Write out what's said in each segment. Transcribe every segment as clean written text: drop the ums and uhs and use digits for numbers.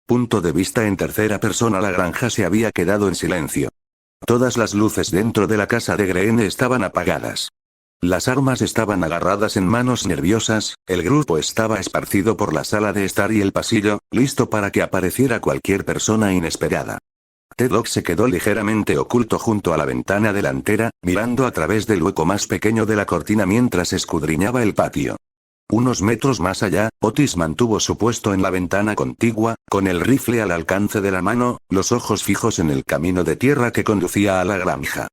Punto de vista en tercera persona. La granja se había quedado en silencio. Todas las luces dentro de la casa de Greene estaban apagadas. Las armas estaban agarradas en manos nerviosas, el grupo estaba esparcido por la sala de estar y el pasillo, listo para que apareciera cualquier persona inesperada. T-Dog se quedó ligeramente oculto junto a la ventana delantera, mirando a través del hueco más pequeño de la cortina mientras escudriñaba el patio. Unos metros más allá, Otis mantuvo su puesto en la ventana contigua, con el rifle al alcance de la mano, los ojos fijos en el camino de tierra que conducía a la granja.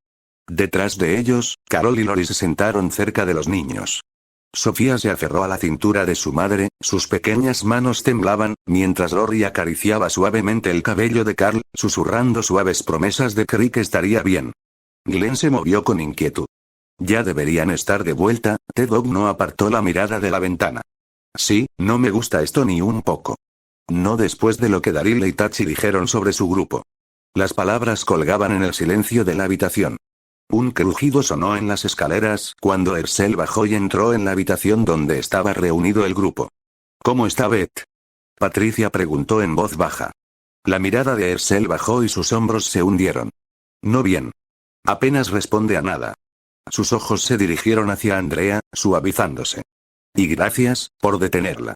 Detrás de ellos, Carol y Lori se sentaron cerca de los niños. Sofía se aferró a la cintura de su madre, sus pequeñas manos temblaban, mientras Lori acariciaba suavemente el cabello de Carl, susurrando suaves promesas de que Rick estaría bien. Glenn se movió con inquietud. Ya deberían estar de vuelta. T-Dog no apartó la mirada de la ventana. Sí, no me gusta esto ni un poco. No después de lo que Daryl y Tachi dijeron sobre su grupo. Las palabras colgaban en el silencio de la habitación. Un crujido sonó en las escaleras cuando Herschel bajó y entró en la habitación donde estaba reunido el grupo. ¿Cómo está Beth? Patricia preguntó en voz baja. La mirada de Ersel bajó y sus hombros se hundieron. No bien. Apenas responde a nada. Sus ojos se dirigieron hacia Andrea, suavizándose. Y gracias, por detenerla.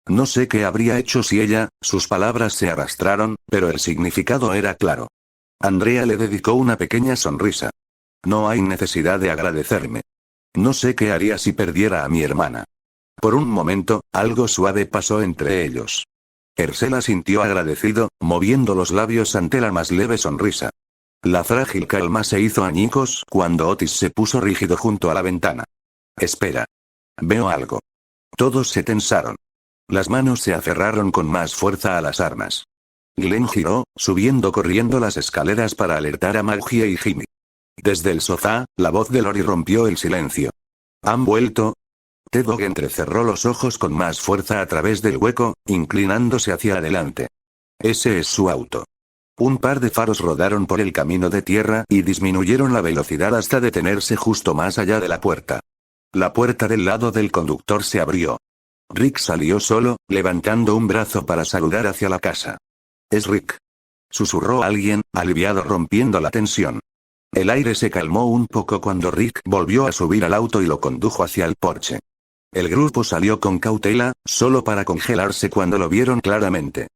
No sé qué habría hecho si ella, sus palabras se arrastraron, pero el significado era claro. Andrea le dedicó una pequeña sonrisa. No hay necesidad de agradecerme. No sé qué haría si perdiera a mi hermana. Por un momento, algo suave pasó entre ellos. Ersel asintió agradecido, moviendo los labios ante la más leve sonrisa. La frágil calma se hizo añicos cuando Otis se puso rígido junto a la ventana. Espera. Veo algo. Todos se tensaron. Las manos se aferraron con más fuerza a las armas. Glenn giró, subiendo corriendo las escaleras para alertar a Maggie y Jimmy. Desde el sofá, la voz de Lori rompió el silencio. ¿Han vuelto? T-Dog entrecerró los ojos con más fuerza a través del hueco, inclinándose hacia adelante. Ese es su auto. Un par de faros rodaron por el camino de tierra y disminuyeron la velocidad hasta detenerse justo más allá de la puerta. La puerta del lado del conductor se abrió. Rick salió solo, levantando un brazo para saludar hacia la casa. Es Rick. Susurró alguien, aliviado rompiendo la tensión. El aire se calmó un poco cuando Rick volvió a subir al auto y lo condujo hacia el porche. El grupo salió con cautela, solo para congelarse cuando lo vieron claramente.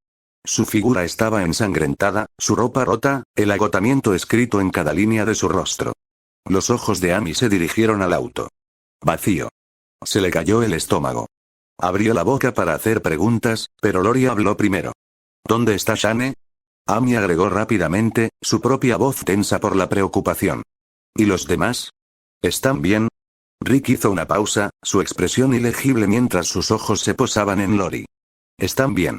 Su figura estaba ensangrentada, su ropa rota, el agotamiento escrito en cada línea de su rostro. Los ojos de Amy se dirigieron al auto. Vacío. Se le cayó el estómago. Abrió la boca para hacer preguntas, pero Lori habló primero. ¿Dónde está Shane? Amy agregó rápidamente, su propia voz tensa por la preocupación. ¿Y los demás? ¿Están bien? Rick hizo una pausa, su expresión ilegible mientras sus ojos se posaban en Lori. Están bien.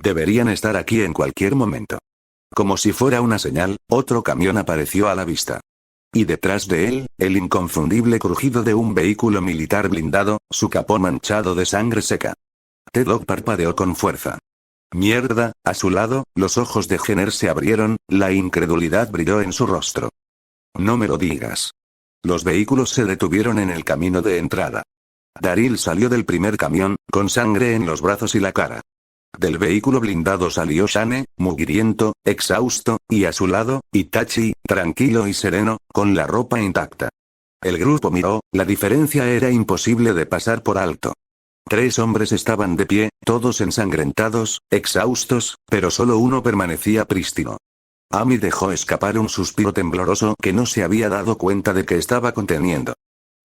Deberían estar aquí en cualquier momento. Como si fuera una señal, otro camión apareció a la vista. Y detrás de él, el inconfundible crujido de un vehículo militar blindado, su capó manchado de sangre seca. T-Dog parpadeó con fuerza. Mierda, a su lado, los ojos de Jenner se abrieron, la incredulidad brilló en su rostro. No me lo digas. Los vehículos se detuvieron en el camino de entrada. Daryl salió del primer camión, con sangre en los brazos y la cara. Del vehículo blindado salió Shane, mugriento, exhausto, y a su lado, Itachi, tranquilo y sereno, con la ropa intacta. El grupo miró, la diferencia era imposible de pasar por alto. 3 hombres estaban de pie, todos ensangrentados, exhaustos, pero solo uno permanecía prístino. Amy dejó escapar un suspiro tembloroso que no se había dado cuenta de que estaba conteniendo.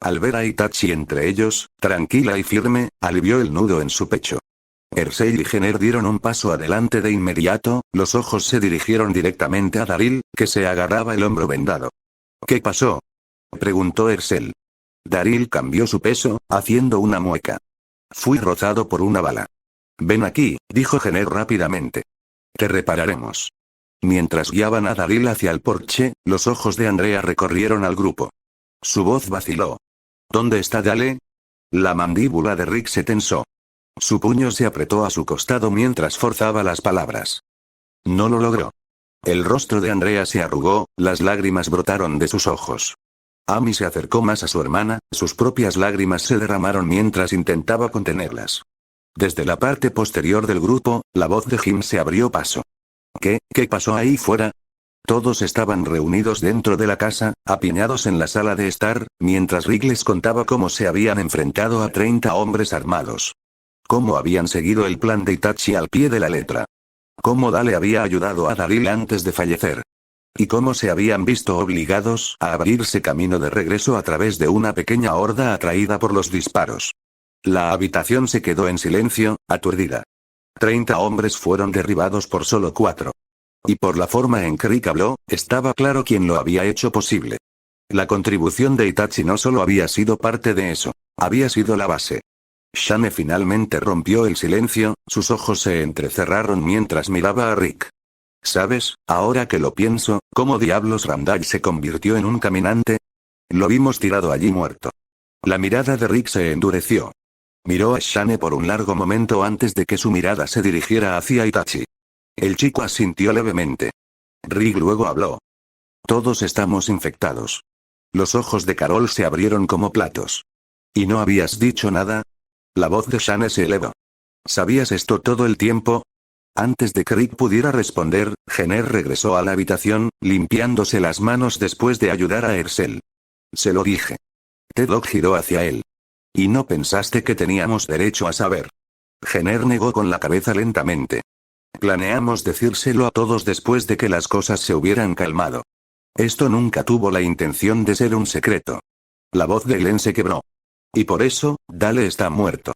Al ver a Itachi entre ellos, tranquila y firme, alivió el nudo en su pecho. Ersel y Jenner dieron un paso adelante de inmediato, los ojos se dirigieron directamente a Daryl, que se agarraba el hombro vendado. ¿Qué pasó? Preguntó Ersel. Daryl cambió su peso, haciendo una mueca. Fui rozado por una bala. Ven aquí, dijo Jenner rápidamente. Te repararemos. Mientras guiaban a Daryl hacia el porche, los ojos de Andrea recorrieron al grupo. Su voz vaciló. ¿Dónde está Dale? La mandíbula de Rick se tensó. Su puño se apretó a su costado mientras forzaba las palabras. No lo logró. El rostro de Andrea se arrugó, las lágrimas brotaron de sus ojos. Amy se acercó más a su hermana, sus propias lágrimas se derramaron mientras intentaba contenerlas. Desde la parte posterior del grupo, la voz de Jim se abrió paso. ¿Qué pasó ahí fuera? Todos estaban reunidos dentro de la casa, apiñados en la sala de estar, mientras Rick les contaba cómo se habían enfrentado a 30 hombres armados. Cómo habían seguido el plan de Itachi al pie de la letra. Cómo Dale había ayudado a Daryl antes de fallecer. Y cómo se habían visto obligados a abrirse camino de regreso a través de una pequeña horda atraída por los disparos. La habitación se quedó en silencio, aturdida. 30 hombres fueron derribados por solo 4. Y por la forma en que Rick habló, estaba claro quién lo había hecho posible. La contribución de Itachi no solo había sido parte de eso, había sido la base. Shane finalmente rompió el silencio, sus ojos se entrecerraron mientras miraba a Rick. ¿Sabes, ahora que lo pienso, cómo diablos Randall se convirtió en un caminante? Lo vimos tirado allí muerto. La mirada de Rick se endureció. Miró a Shane por un largo momento antes de que su mirada se dirigiera hacia Itachi. El chico asintió levemente. Rick luego habló. Todos estamos infectados. Los ojos de Carol se abrieron como platos. ¿Y no habías dicho nada? La voz de Shane se elevó. ¿Sabías esto todo el tiempo? Antes de que Rick pudiera responder, Jenner regresó a la habitación, limpiándose las manos después de ayudar a Ersel. Se lo dije. Tedok giró hacia él. ¿Y no pensaste que teníamos derecho a saber? Jenner negó con la cabeza lentamente. Planeamos decírselo a todos después de que las cosas se hubieran calmado. Esto nunca tuvo la intención de ser un secreto. La voz de Glenn se quebró. Y por eso, Dale está muerto.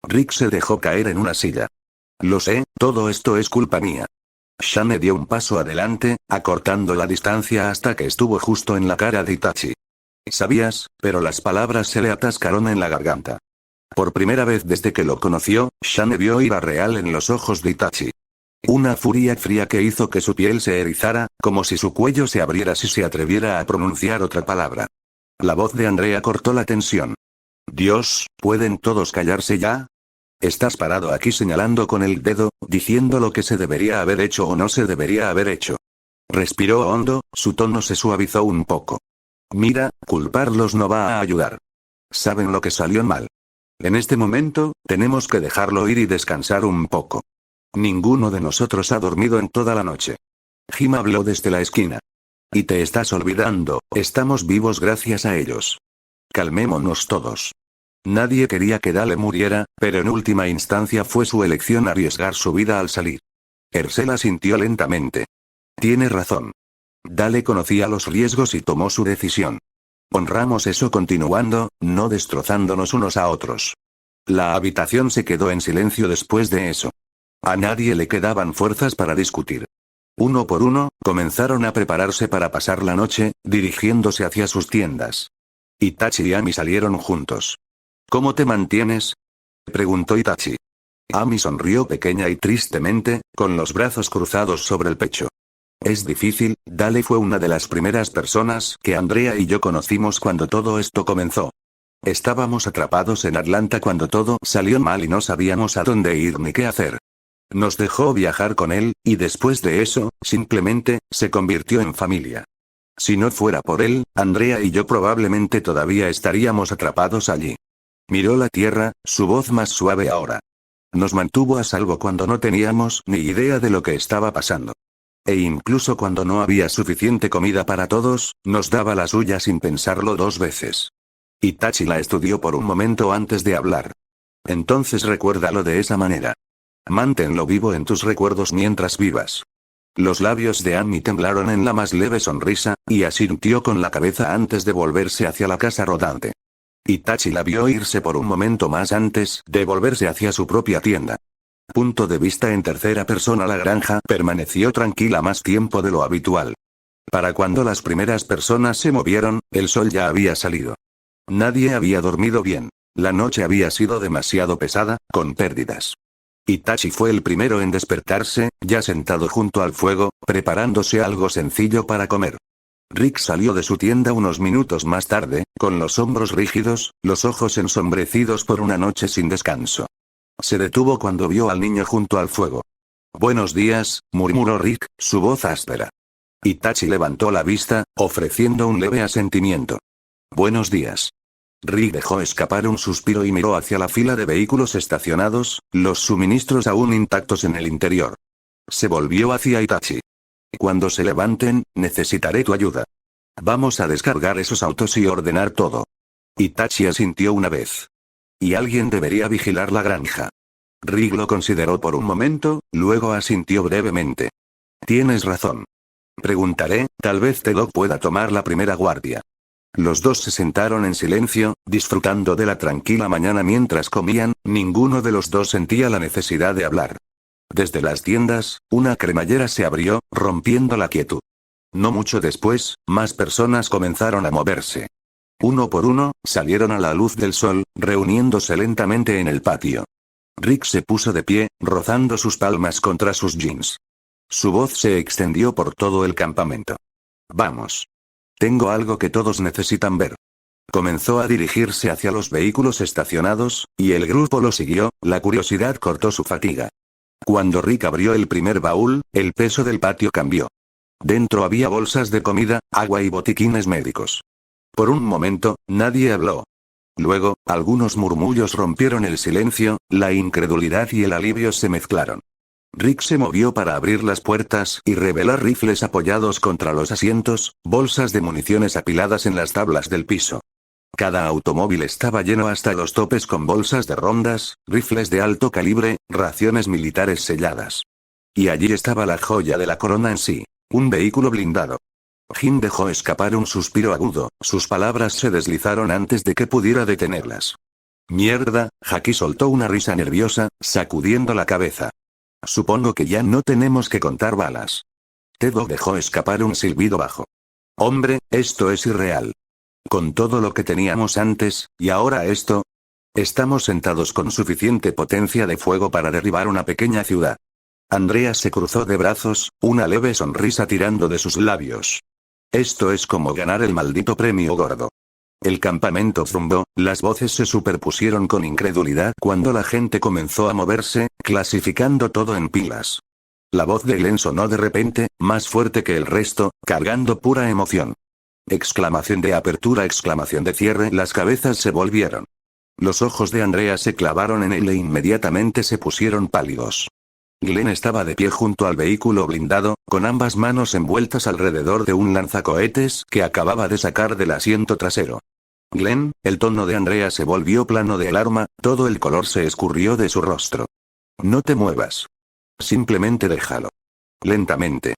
Rick se dejó caer en una silla. Lo sé, todo esto es culpa mía. Shane dio un paso adelante, acortando la distancia hasta que estuvo justo en la cara de Itachi. Sabías, pero las palabras se le atascaron en la garganta. Por primera vez desde que lo conoció, Shane vio ira real en los ojos de Itachi. Una furia fría que hizo que su piel se erizara, como si su cuello se abriera si se atreviera a pronunciar otra palabra. La voz de Andrea cortó la tensión. Dios, ¿pueden todos callarse ya? Estás parado aquí señalando con el dedo, diciendo lo que se debería haber hecho o no se debería haber hecho. Respiró hondo, su tono se suavizó un poco. Mira, culparlos no va a ayudar. Saben lo que salió mal. En este momento, tenemos que dejarlo ir y descansar un poco. Ninguno de nosotros ha dormido en toda la noche. Jim habló desde la esquina. Y te estás olvidando, estamos vivos gracias a ellos. Calmémonos todos. Nadie quería que Dale muriera, pero en última instancia fue su elección arriesgar su vida al salir. Ersel asintió lentamente. Tiene razón. Dale conocía los riesgos y tomó su decisión. Honramos eso continuando, no destrozándonos unos a otros. La habitación se quedó en silencio después de eso. A nadie le quedaban fuerzas para discutir. Uno por uno, comenzaron a prepararse para pasar la noche, dirigiéndose hacia sus tiendas. Itachi y Ami salieron juntos. ¿Cómo te mantienes?, preguntó Itachi. Ami sonrió pequeña y tristemente, con los brazos cruzados sobre el pecho. Es difícil, Dale fue una de las primeras personas que Andrea y yo conocimos cuando todo esto comenzó. Estábamos atrapados en Atlanta cuando todo salió mal y no sabíamos a dónde ir ni qué hacer. Nos dejó viajar con él, y después de eso, simplemente, se convirtió en familia. Si no fuera por él, Andrea y yo probablemente todavía estaríamos atrapados allí. Miró la tierra, su voz más suave ahora. Nos mantuvo a salvo cuando no teníamos ni idea de lo que estaba pasando. E incluso cuando no había suficiente comida para todos, nos daba la suya sin pensarlo dos veces. Itachi la estudió por un momento antes de hablar. Entonces recuérdalo de esa manera. Manténlo vivo en tus recuerdos mientras vivas. Los labios de Ami temblaron en la más leve sonrisa, y asintió con la cabeza antes de volverse hacia la casa rodante. Itachi la vio irse por un momento más antes de volverse hacia su propia tienda. Punto de vista en tercera persona. La granja permaneció tranquila más tiempo de lo habitual. Para cuando las primeras personas se movieron, el sol ya había salido. Nadie había dormido bien. La noche había sido demasiado pesada, con pérdidas. Itachi fue el primero en despertarse, ya sentado junto al fuego, preparándose algo sencillo para comer. Rick salió de su tienda unos minutos más tarde, con los hombros rígidos, los ojos ensombrecidos por una noche sin descanso. Se detuvo cuando vio al niño junto al fuego. Buenos días, murmuró Rick, su voz áspera. Itachi levantó la vista, ofreciendo un leve asentimiento. Buenos días. Rick dejó escapar un suspiro y miró hacia la fila de vehículos estacionados, los suministros aún intactos en el interior. Se volvió hacia Itachi. Cuando se levanten, necesitaré tu ayuda. Vamos a descargar esos autos y ordenar todo. Itachi asintió una vez. Y alguien debería vigilar la granja. Rick lo consideró por un momento, luego asintió brevemente. Tienes razón. Preguntaré, tal vez Tedok pueda tomar la primera guardia. Los dos se sentaron en silencio, disfrutando de la tranquila mañana mientras comían, ninguno de los dos sentía la necesidad de hablar. Desde las tiendas, una cremallera se abrió, rompiendo la quietud. No mucho después, más personas comenzaron a moverse. Uno por uno, salieron a la luz del sol, reuniéndose lentamente en el patio. Rick se puso de pie, rozando sus palmas contra sus jeans. Su voz se extendió por todo el campamento. Vamos. Tengo algo que todos necesitan ver. Comenzó a dirigirse hacia los vehículos estacionados, y el grupo lo siguió, la curiosidad cortó su fatiga. Cuando Rick abrió el primer baúl, el peso del patio cambió. Dentro había bolsas de comida, agua y botiquines médicos. Por un momento, nadie habló. Luego, algunos murmullos rompieron el silencio, la incredulidad y el alivio se mezclaron. Rick se movió para abrir las puertas y revelar rifles apoyados contra los asientos, bolsas de municiones apiladas en las tablas del piso. Cada automóvil estaba lleno hasta los topes con bolsas de rondas, rifles de alto calibre, raciones militares selladas. Y allí estaba la joya de la corona en sí, un vehículo blindado. Jin dejó escapar un suspiro agudo, sus palabras se deslizaron antes de que pudiera detenerlas. Mierda, Haki soltó una risa nerviosa, sacudiendo la cabeza. Supongo que ya no tenemos que contar balas. Tedo dejó escapar un silbido bajo. Hombre, esto es irreal. Con todo lo que teníamos antes, y ahora esto. Estamos sentados con suficiente potencia de fuego para derribar una pequeña ciudad. Andrea se cruzó de brazos, una leve sonrisa tirando de sus labios. Esto es como ganar el maldito premio gordo. El campamento zumbó, las voces se superpusieron con incredulidad cuando la gente comenzó a moverse, clasificando todo en pilas. La voz de Glenn sonó de repente, más fuerte que el resto, cargando pura emoción. Exclamación de apertura, exclamación de cierre, las cabezas se volvieron. Los ojos de Andrea se clavaron en él e inmediatamente se pusieron pálidos. Glenn estaba de pie junto al vehículo blindado, con ambas manos envueltas alrededor de un lanzacohetes que acababa de sacar del asiento trasero. Glenn, el tono de Andrea se volvió plano de alarma, todo el color se escurrió de su rostro. No te muevas. Simplemente déjalo. Lentamente.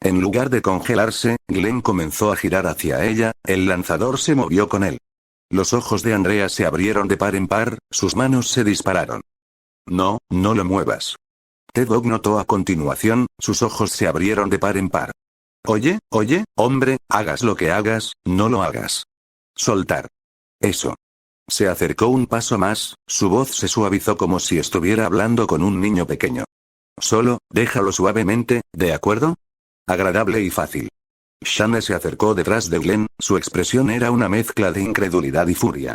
En lugar de congelarse, Glenn comenzó a girar hacia ella, el lanzador se movió con él. Los ojos de Andrea se abrieron de par en par, sus manos se dispararon. No, no lo muevas. T-Dog notó a continuación, sus ojos se abrieron de par en par. Oye, hombre, hagas lo que hagas, no lo hagas. Soltar. Eso. Se acercó un paso más, su voz se suavizó como si estuviera hablando con un niño pequeño. Solo, déjalo suavemente, ¿de acuerdo? Agradable y fácil. Shane se acercó detrás de Glenn, su expresión era una mezcla de incredulidad y furia.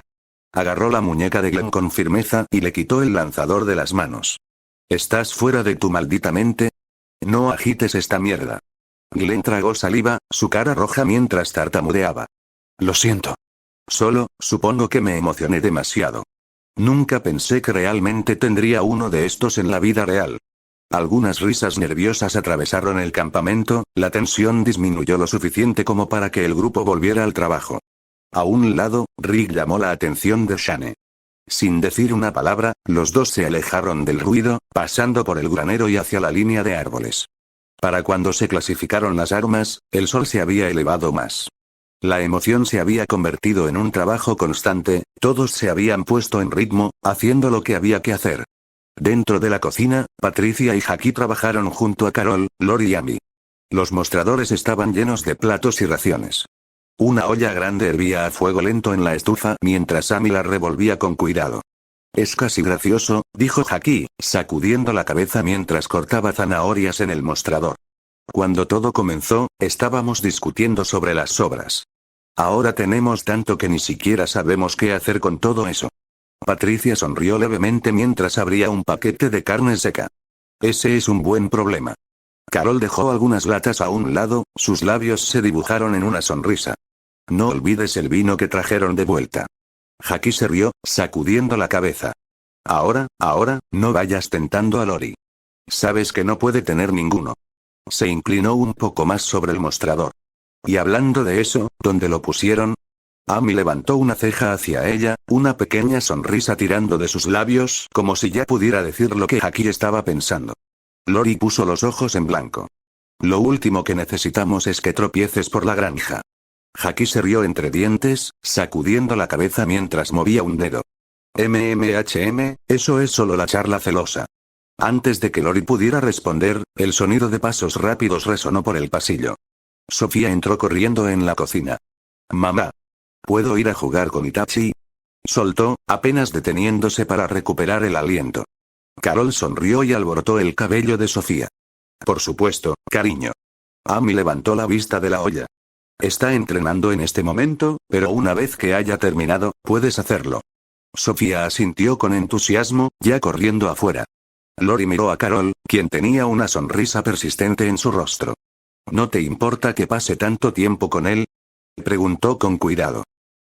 Agarró la muñeca de Glenn con firmeza y le quitó el lanzador de las manos. ¿Estás fuera de tu maldita mente? No agites esta mierda. Glenn tragó saliva, su cara roja mientras tartamudeaba. Lo siento. Solo, supongo que me emocioné demasiado. Nunca pensé que realmente tendría uno de estos en la vida real. Algunas risas nerviosas atravesaron el campamento, la tensión disminuyó lo suficiente como para que el grupo volviera al trabajo. A un lado, Rick llamó la atención de Shane. Sin decir una palabra, los dos se alejaron del ruido, pasando por el granero y hacia la línea de árboles. Para cuando se clasificaron las armas, el sol se había elevado más. La emoción se había convertido en un trabajo constante, todos se habían puesto en ritmo, haciendo lo que había que hacer. Dentro de la cocina, Patricia y Haki trabajaron junto a Carol, Lori y Amy. Los mostradores estaban llenos de platos y raciones. Una olla grande hervía a fuego lento en la estufa mientras Amy la revolvía con cuidado. Es casi gracioso, dijo Haki, sacudiendo la cabeza mientras cortaba zanahorias en el mostrador. Cuando todo comenzó, estábamos discutiendo sobre las sobras. Ahora tenemos tanto que ni siquiera sabemos qué hacer con todo eso. Patricia sonrió levemente mientras abría un paquete de carne seca. Ese es un buen problema. Carol dejó algunas latas a un lado, sus labios se dibujaron en una sonrisa. No olvides el vino que trajeron de vuelta. Haki se rió, sacudiendo la cabeza. Ahora, no vayas tentando a Lori. Sabes que no puede tener ninguno. Se inclinó un poco más sobre el mostrador. Y hablando de eso, ¿dónde lo pusieron? Amy levantó una ceja hacia ella, una pequeña sonrisa tirando de sus labios, como si ya pudiera decir lo que Haki estaba pensando. Lori puso los ojos en blanco. Lo último que necesitamos es que tropieces por la granja. Haki se rió entre dientes, sacudiendo la cabeza mientras movía un dedo. Eso es solo la charla celosa. Antes de que Lori pudiera responder, el sonido de pasos rápidos resonó por el pasillo. Sofía entró corriendo en la cocina. Mamá. ¿Puedo ir a jugar con Itachi? Soltó, apenas deteniéndose para recuperar el aliento. Carol sonrió y alborotó el cabello de Sofía. Por supuesto, cariño. Amy levantó la vista de la olla. Está entrenando en este momento, pero una vez que haya terminado, puedes hacerlo. Sofía asintió con entusiasmo, ya corriendo afuera. Lori miró a Carol, quien tenía una sonrisa persistente en su rostro. ¿No te importa que pase tanto tiempo con él? Preguntó con cuidado.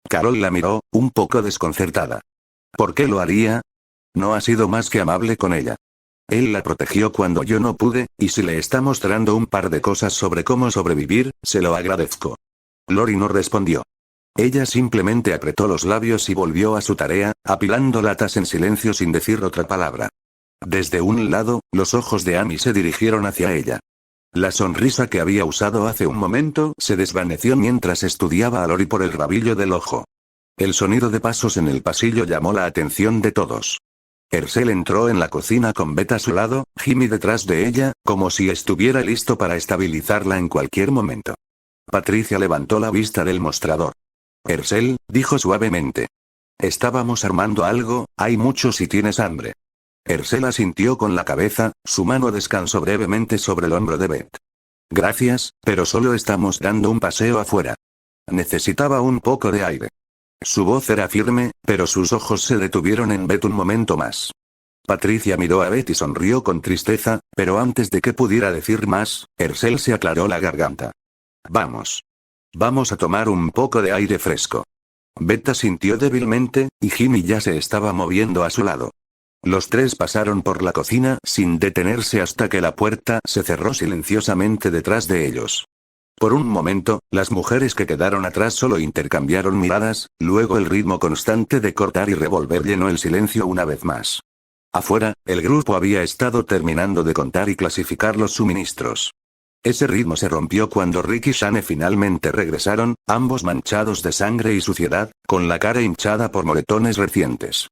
Carol la miró, un poco desconcertada. ¿Por qué lo haría? No ha sido más que amable con ella. Él la protegió cuando yo no pude, y si le está mostrando un par de cosas sobre cómo sobrevivir, se lo agradezco. Lori no respondió. Ella simplemente apretó los labios y volvió a su tarea, apilando latas en silencio sin decir otra palabra. Desde un lado, los ojos de Amy se dirigieron hacia ella. La sonrisa que había usado hace un momento se desvaneció mientras estudiaba a Lori por el rabillo del ojo. El sonido de pasos en el pasillo llamó la atención de todos. Herschel entró en la cocina con Beth a su lado, Jimmy detrás de ella, como si estuviera listo para estabilizarla en cualquier momento. Patricia levantó la vista del mostrador. Herschel, dijo suavemente. Estábamos armando algo, hay mucho si tienes hambre. Herschel asintió con la cabeza, su mano descansó brevemente sobre el hombro de Beth. Gracias, pero solo estamos dando un paseo afuera. Necesitaba un poco de aire. Su voz era firme, pero sus ojos se detuvieron en Beth un momento más. Patricia miró a Beth y sonrió con tristeza, pero antes de que pudiera decir más, Herschel se aclaró la garganta. Vamos. Vamos a tomar un poco de aire fresco. Beth asintió débilmente, y Jimmy ya se estaba moviendo a su lado. Los tres pasaron por la cocina sin detenerse hasta que la puerta se cerró silenciosamente detrás de ellos. Por un momento, las mujeres que quedaron atrás solo intercambiaron miradas, luego el ritmo constante de cortar y revolver llenó el silencio una vez más. Afuera, el grupo había estado terminando de contar y clasificar los suministros. Ese ritmo se rompió cuando Rick y Shane finalmente regresaron, ambos manchados de sangre y suciedad, con la cara hinchada por moretones recientes.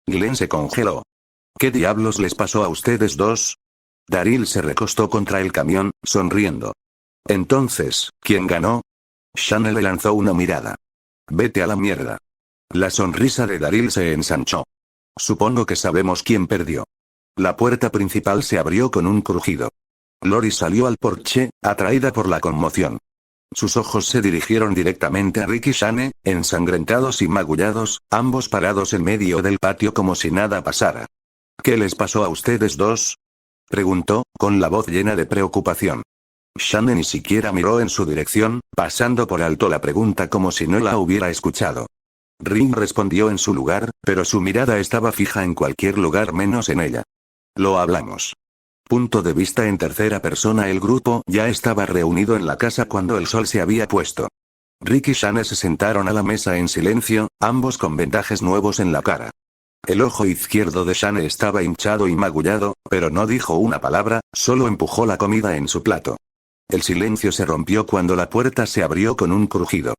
Glenn se congeló. ¿Qué diablos les pasó a ustedes dos? Daryl se recostó contra el camión, sonriendo. Entonces, ¿quién ganó? Shane le lanzó una mirada. Vete a la mierda. La sonrisa de Daryl se ensanchó. Supongo que sabemos quién perdió. La puerta principal se abrió con un crujido. Lori salió al porche, atraída por la conmoción. Sus ojos se dirigieron directamente a Rick y Shane, ensangrentados y magullados, ambos parados en medio del patio como si nada pasara. ¿Qué les pasó a ustedes dos? Preguntó, con la voz llena de preocupación. Shane ni siquiera miró en su dirección, pasando por alto la pregunta como si no la hubiera escuchado. Rick respondió en su lugar, pero su mirada estaba fija en cualquier lugar menos en ella. Lo hablamos. Punto de vista en tercera persona. El grupo ya estaba reunido en la casa cuando el sol se había puesto. Rick y Shane se sentaron a la mesa en silencio, ambos con vendajes nuevos en la cara. El ojo izquierdo de Shane estaba hinchado y magullado, pero no dijo una palabra, solo empujó la comida en su plato. El silencio se rompió cuando la puerta se abrió con un crujido.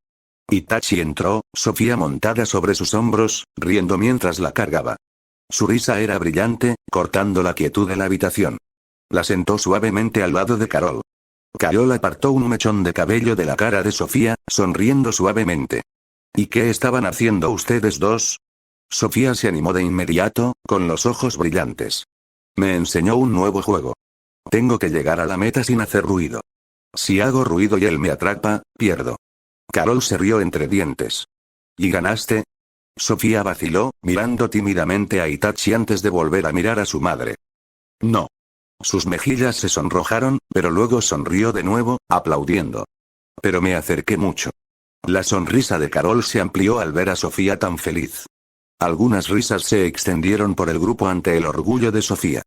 Itachi entró, Sofía montada sobre sus hombros, riendo mientras la cargaba. Su risa era brillante, cortando la quietud de la habitación. La sentó suavemente al lado de Carol. Carol apartó un mechón de cabello de la cara de Sofía, sonriendo suavemente. ¿Y qué estaban haciendo ustedes dos? Sofía se animó de inmediato, con los ojos brillantes. Me enseñó un nuevo juego. Tengo que llegar a la meta sin hacer ruido. Si hago ruido y él me atrapa, pierdo. Carol se rió entre dientes. ¿Y ganaste? Sofía vaciló, mirando tímidamente a Itachi antes de volver a mirar a su madre. No. Sus mejillas se sonrojaron, pero luego sonrió de nuevo, aplaudiendo. Pero me acerqué mucho. La sonrisa de Carol se amplió al ver a Sofía tan feliz. Algunas risas se extendieron por el grupo ante el orgullo de Sofía.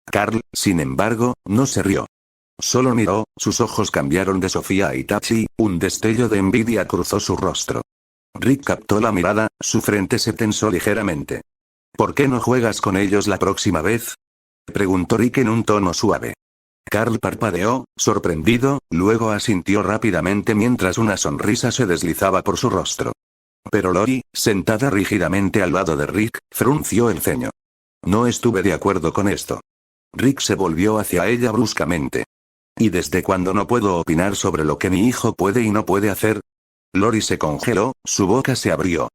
Carl, sin embargo, no se rió. Solo miró, sus ojos cambiaron de Sofía a Itachi, un destello de envidia cruzó su rostro. Rick captó la mirada, su frente se tensó ligeramente. ¿Por qué no juegas con ellos la próxima vez? Preguntó Rick en un tono suave. Carl parpadeó, sorprendido, luego asintió rápidamente mientras una sonrisa se deslizaba por su rostro. Pero Lori, sentada rígidamente al lado de Rick, frunció el ceño. No estuve de acuerdo con esto. Rick se volvió hacia ella bruscamente. ¿Y desde cuándo no puedo opinar sobre lo que mi hijo puede y no puede hacer? Lori se congeló, su boca se abrió.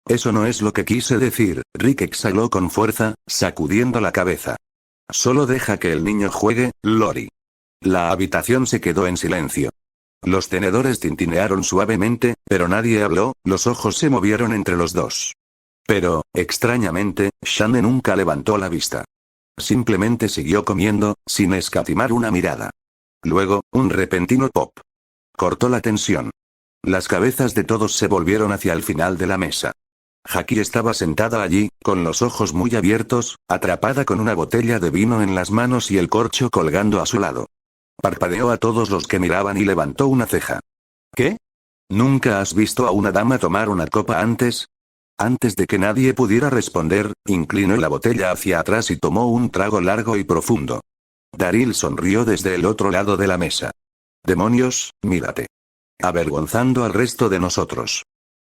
Eso no es lo que quise decir, Rick exhaló con fuerza, sacudiendo la cabeza. Solo deja que el niño juegue, Lori. La habitación se quedó en silencio. Los tenedores tintinearon suavemente, pero nadie habló, los ojos se movieron entre los dos. Pero, extrañamente, Shane nunca levantó la vista. Simplemente siguió comiendo, sin escatimar una mirada. Luego, un repentino pop. Cortó la tensión. Las cabezas de todos se volvieron hacia el final de la mesa. Jackie estaba sentada allí, con los ojos muy abiertos, atrapada con una botella de vino en las manos y el corcho colgando a su lado. Parpadeó a todos los que miraban y levantó una ceja. ¿Qué? ¿Nunca has visto a una dama tomar una copa antes? Antes de que nadie pudiera responder, inclinó la botella hacia atrás y tomó un trago largo y profundo. Daryl sonrió desde el otro lado de la mesa. Demonios, mírate. Avergonzando al resto de nosotros.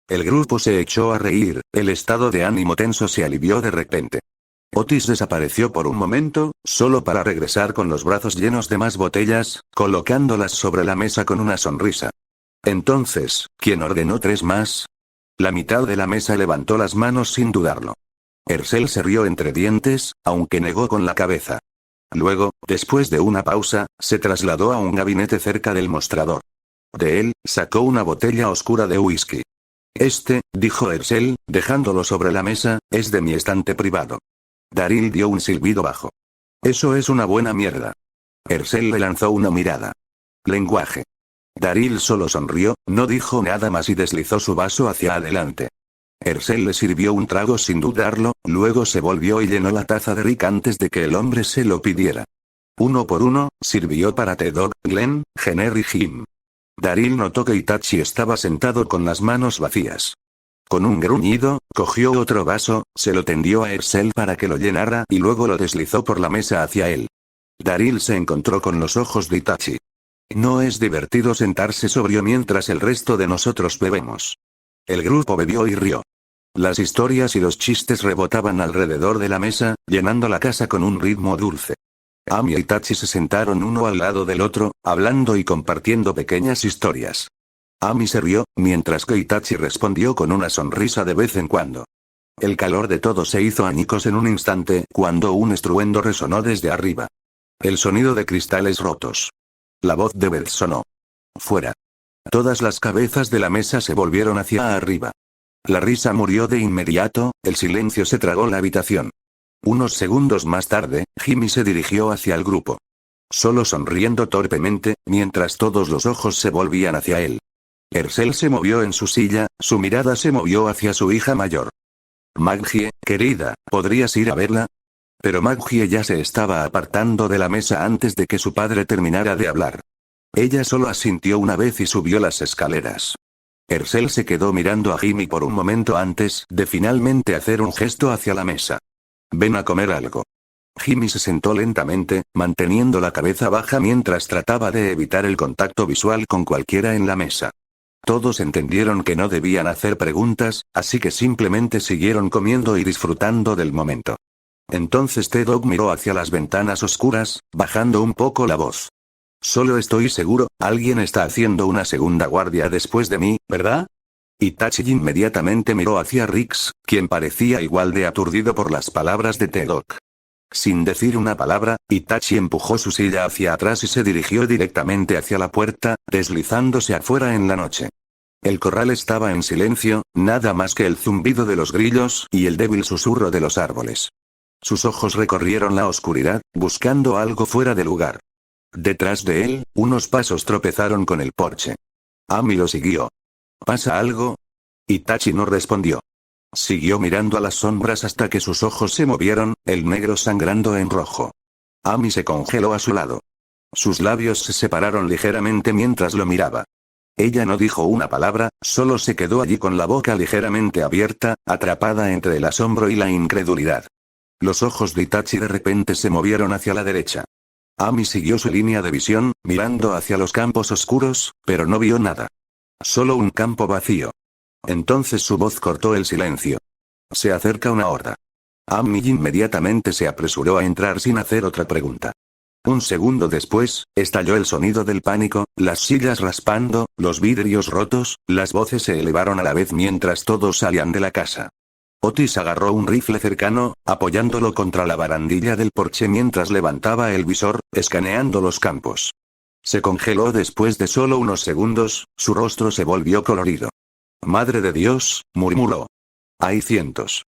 El grupo se echó a reír, el estado de ánimo tenso se alivió de repente. Otis desapareció por un momento, solo para regresar con los brazos llenos de más botellas, colocándolas sobre la mesa con una sonrisa. Entonces, ¿quién ordenó 3 más? La mitad de la mesa levantó las manos sin dudarlo. Herschel se rió entre dientes, aunque negó con la cabeza. Luego, después de una pausa, se trasladó a un gabinete cerca del mostrador. De él, sacó una botella oscura de whisky. Dijo Herschel, dejándolo sobre la mesa, es de mi estante privado. Daryl dio un silbido bajo. Eso es una buena mierda. Herschel le lanzó una mirada. Lenguaje. Daryl solo sonrió, no dijo nada más y deslizó su vaso hacia adelante. Herschel le sirvió un trago sin dudarlo, luego se volvió y llenó la taza de Rick antes de que el hombre se lo pidiera. Uno por uno, sirvió para T-Dog, Glenn, Jenner y Jim. Daryl notó que Itachi estaba sentado con las manos vacías. Con un gruñido, cogió otro vaso, se lo tendió a Herschel para que lo llenara y luego lo deslizó por la mesa hacia él. Daryl se encontró con los ojos de Itachi. No es divertido sentarse sobrio mientras el resto de nosotros bebemos. El grupo bebió y rió. Las historias y los chistes rebotaban alrededor de la mesa, llenando la casa con un ritmo dulce. Ami y Itachi se sentaron uno al lado del otro, hablando y compartiendo pequeñas historias. Ami se rió, mientras que Itachi respondió con una sonrisa de vez en cuando. El calor de todos se hizo añicos en un instante, cuando un estruendo resonó desde arriba. El sonido de cristales rotos. La voz de Beth sonó. Fuera. Todas las cabezas de la mesa se volvieron hacia arriba. La risa murió de inmediato, el silencio se tragó la habitación. Unos segundos más tarde, Jimmy se dirigió hacia el grupo. Solo sonriendo torpemente, mientras todos los ojos se volvían hacia él. Herschel se movió en su silla, su mirada se movió hacia su hija mayor. Maggie, querida, ¿podrías ir a verla? Pero Maggie ya se estaba apartando de la mesa antes de que su padre terminara de hablar. Ella solo asintió una vez y subió las escaleras. Herschel se quedó mirando a Jimmy por un momento antes de finalmente hacer un gesto hacia la mesa. Ven a comer algo. Jimmy se sentó lentamente, manteniendo la cabeza baja mientras trataba de evitar el contacto visual con cualquiera en la mesa. Todos entendieron que no debían hacer preguntas, así que simplemente siguieron comiendo y disfrutando del momento. Entonces T-Dog miró hacia las ventanas oscuras, bajando un poco la voz. Solo estoy seguro, alguien está haciendo una segunda guardia después de mí, ¿verdad? Itachi inmediatamente miró hacia Rix, quien parecía igual de aturdido por las palabras de T-Dog. Sin decir una palabra, Itachi empujó su silla hacia atrás y se dirigió directamente hacia la puerta, deslizándose afuera en la noche. El corral estaba en silencio, nada más que el zumbido de los grillos y el débil susurro de los árboles. Sus ojos recorrieron la oscuridad, buscando algo fuera de lugar. Detrás de él, unos pasos tropezaron con el porche. Ami lo siguió. ¿Pasa algo? Itachi no respondió. Siguió mirando a las sombras hasta que sus ojos se movieron, el negro sangrando en rojo. Ami se congeló a su lado. Sus labios se separaron ligeramente mientras lo miraba. Ella no dijo una palabra, solo se quedó allí con la boca ligeramente abierta, atrapada entre el asombro y la incredulidad. Los ojos de Itachi de repente se movieron hacia la derecha. Ami siguió su línea de visión, mirando hacia los campos oscuros, pero no vio nada. Solo un campo vacío. Entonces su voz cortó el silencio. Se acerca una horda. Ami inmediatamente se apresuró a entrar sin hacer otra pregunta. Un segundo después, estalló el sonido del pánico, las sillas raspando, los vidrios rotos, las voces se elevaron a la vez mientras todos salían de la casa. Otis agarró un rifle cercano, apoyándolo contra la barandilla del porche mientras levantaba el visor, escaneando los campos. Se congeló después de solo unos segundos, su rostro se volvió colorido. «Madre de Dios», murmuró. «Hay cientos».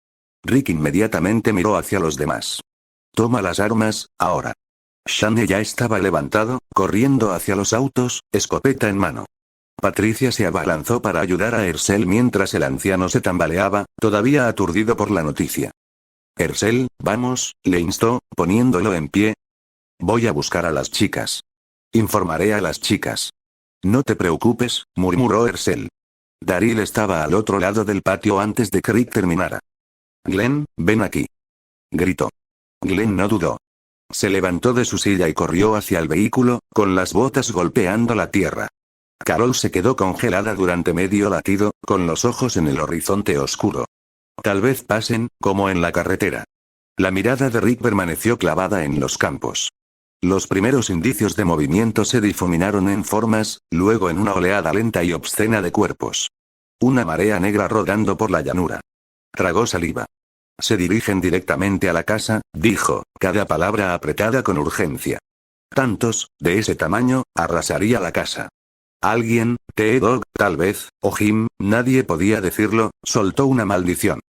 Rick inmediatamente miró hacia los demás. «Toma las armas, ahora». Shane ya estaba levantado, corriendo hacia los autos, escopeta en mano. Patricia se abalanzó para ayudar a Ersel mientras el anciano se tambaleaba, todavía aturdido por la noticia. Ersel, vamos, le instó, poniéndolo en pie. Voy a buscar a las chicas. Informaré a las chicas. No te preocupes, murmuró Ersel. Daryl estaba al otro lado del patio antes de que Rick terminara. Glenn, ven aquí. Gritó. Glenn no dudó. Se levantó de su silla y corrió hacia el vehículo, con las botas golpeando la tierra. Carol se quedó congelada durante medio latido, con los ojos en el horizonte oscuro. Tal vez pasen, como en la carretera. La mirada de Rick permaneció clavada en los campos. Los primeros indicios de movimiento se difuminaron en formas, luego en una oleada lenta y obscena de cuerpos. Una marea negra rodando por la llanura. Tragó saliva. Se dirigen directamente a la casa, dijo, cada palabra apretada con urgencia. Tantos, de ese tamaño, arrasaría la casa. Alguien, T-Dog, tal vez, o Jim, nadie podía decirlo, soltó una maldición.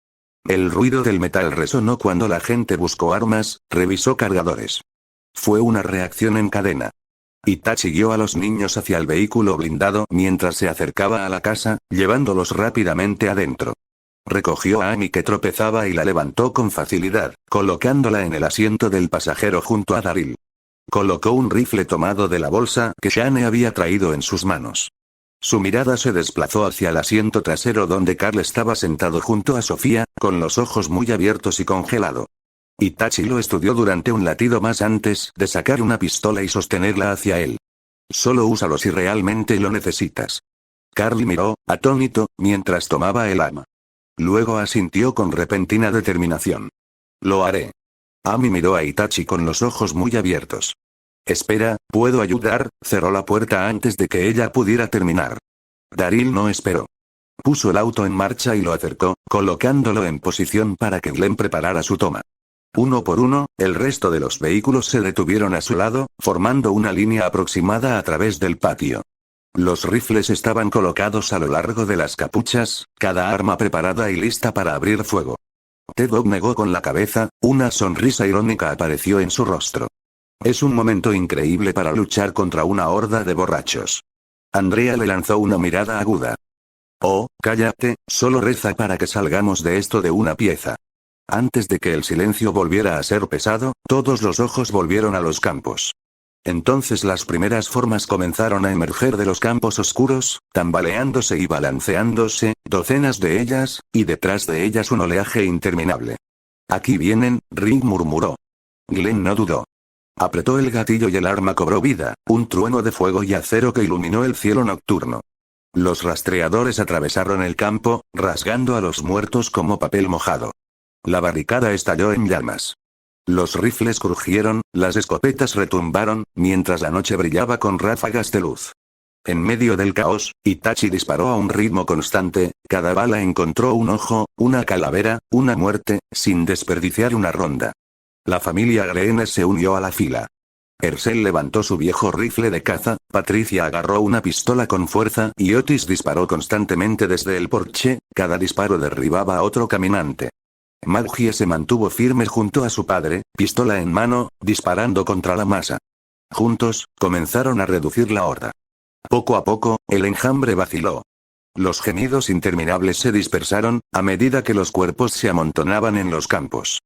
El ruido del metal resonó cuando la gente buscó armas, revisó cargadores. Fue una reacción en cadena. Itachi guió a los niños hacia el vehículo blindado mientras se acercaba a la casa, llevándolos rápidamente adentro. Recogió a Amy que tropezaba y la levantó con facilidad, colocándola en el asiento del pasajero junto a Daryl. Colocó un rifle tomado de la bolsa que Shane había traído en sus manos. Su mirada se desplazó hacia el asiento trasero donde Carl estaba sentado junto a Sofía, con los ojos muy abiertos y congelado. Itachi lo estudió durante un latido más antes de sacar una pistola y sostenerla hacia él. Solo úsalo si realmente lo necesitas. Carl miró, atónito, mientras tomaba el arma. Luego asintió con repentina determinación. Lo haré. Amy miró a Itachi con los ojos muy abiertos. Espera, ¿puedo ayudar? Cerró la puerta antes de que ella pudiera terminar. Daryl no esperó. Puso el auto en marcha y lo acercó, colocándolo en posición para que Glenn preparara su toma. Uno por uno, el resto de los vehículos se detuvieron a su lado, formando una línea aproximada a través del patio. Los rifles estaban colocados a lo largo de las capuchas, cada arma preparada y lista para abrir fuego. T-Dog negó con la cabeza, una sonrisa irónica apareció en su rostro. Es un momento increíble para luchar contra una horda de borrachos. Andrea le lanzó una mirada aguda. Oh, cállate, solo reza para que salgamos de esto de una pieza. Antes de que el silencio volviera a ser pesado, todos los ojos volvieron a los campos. Entonces las primeras formas comenzaron a emerger de los campos oscuros, tambaleándose y balanceándose, docenas de ellas, y detrás de ellas un oleaje interminable. Aquí vienen, Rick murmuró. Glenn no dudó. Apretó el gatillo y el arma cobró vida, un trueno de fuego y acero que iluminó el cielo nocturno. Los rastreadores atravesaron el campo, rasgando a los muertos como papel mojado. La barricada estalló en llamas. Los rifles crujieron, las escopetas retumbaron, mientras la noche brillaba con ráfagas de luz. En medio del caos, Itachi disparó a un ritmo constante, cada bala encontró un ojo, una calavera, una muerte, sin desperdiciar una ronda. La familia Greene se unió a la fila. Ersel levantó su viejo rifle de caza, Patricia agarró una pistola con fuerza y Otis disparó constantemente desde el porche, cada disparo derribaba a otro caminante. Maggie se mantuvo firme junto a su padre, pistola en mano, disparando contra la masa. Juntos, comenzaron a reducir la horda. Poco a poco, el enjambre vaciló. Los gemidos interminables se dispersaron, a medida que los cuerpos se amontonaban en los campos.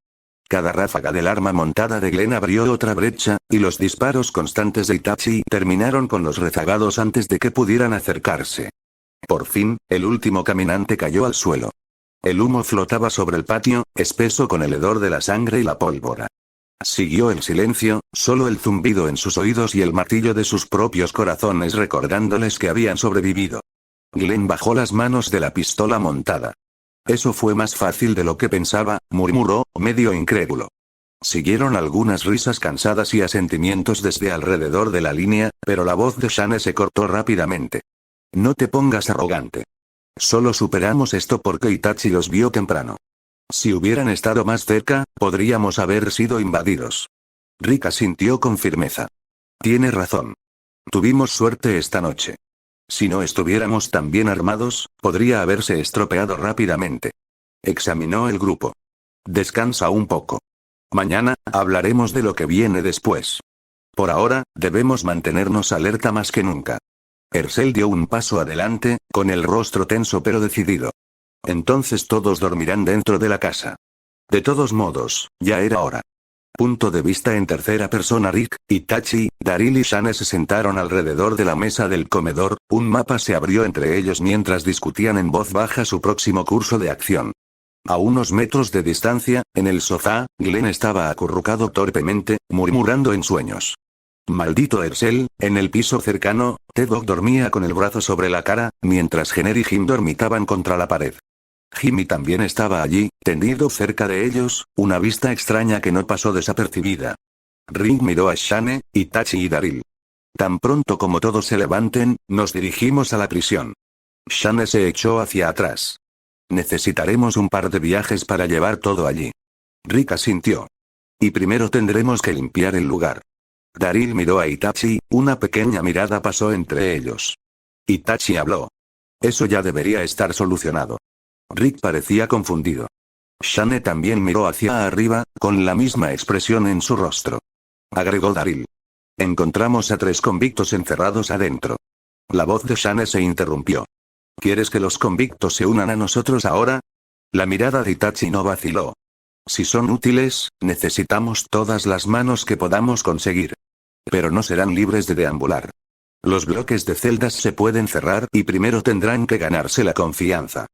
Cada ráfaga del arma montada de Glenn abrió otra brecha, y los disparos constantes de Itachi terminaron con los rezagados antes de que pudieran acercarse. Por fin, el último caminante cayó al suelo. El humo flotaba sobre el patio, espeso con el hedor de la sangre y la pólvora. Siguió el silencio, solo el zumbido en sus oídos y el martillo de sus propios corazones recordándoles que habían sobrevivido. Glenn bajó las manos de la pistola montada. Eso fue más fácil de lo que pensaba, murmuró, medio incrédulo. Siguieron algunas risas cansadas y asentimientos desde alrededor de la línea, pero la voz de Shane se cortó rápidamente. No te pongas arrogante. Solo superamos esto porque Itachi los vio temprano. Si hubieran estado más cerca, podríamos haber sido invadidos. Rick asintió con firmeza. Tiene razón. Tuvimos suerte esta noche. Si no estuviéramos tan bien armados, podría haberse estropeado rápidamente. Examinó el grupo. Descansa un poco. Mañana, hablaremos de lo que viene después. Por ahora, debemos mantenernos alerta más que nunca. Ercel dio un paso adelante, con el rostro tenso pero decidido. Entonces todos dormirán dentro de la casa. De todos modos, ya era hora. Punto de vista en tercera persona. Rick, Itachi, Daryl y Shane se sentaron alrededor de la mesa del comedor, un mapa se abrió entre ellos mientras discutían en voz baja su próximo curso de acción. A unos metros de distancia, en el sofá, Glenn estaba acurrucado torpemente, murmurando en sueños. Maldito Ercel, en el piso cercano, Tedok dormía con el brazo sobre la cara, mientras Jenner y Jim dormitaban contra la pared. Jimmy también estaba allí, tendido cerca de ellos, una vista extraña que no pasó desapercibida. Rick miró a Shane, Itachi y Daryl. Tan pronto como todos se levanten, nos dirigimos a la prisión. Shane se echó hacia atrás. Necesitaremos un par de viajes para llevar todo allí. Rick asintió. Y primero tendremos que limpiar el lugar. Daryl miró a Itachi, una pequeña mirada pasó entre ellos. Itachi habló. Eso ya debería estar solucionado. Rick parecía confundido. Shane también miró hacia arriba, con la misma expresión en su rostro. Agregó Daryl. Encontramos a 3 convictos encerrados adentro. La voz de Shane se interrumpió. ¿Quieres que los convictos se unan a nosotros ahora? La mirada de Itachi no vaciló. Si son útiles, necesitamos todas las manos que podamos conseguir. Pero no serán libres de deambular. Los bloques de celdas se pueden cerrar y primero tendrán que ganarse la confianza.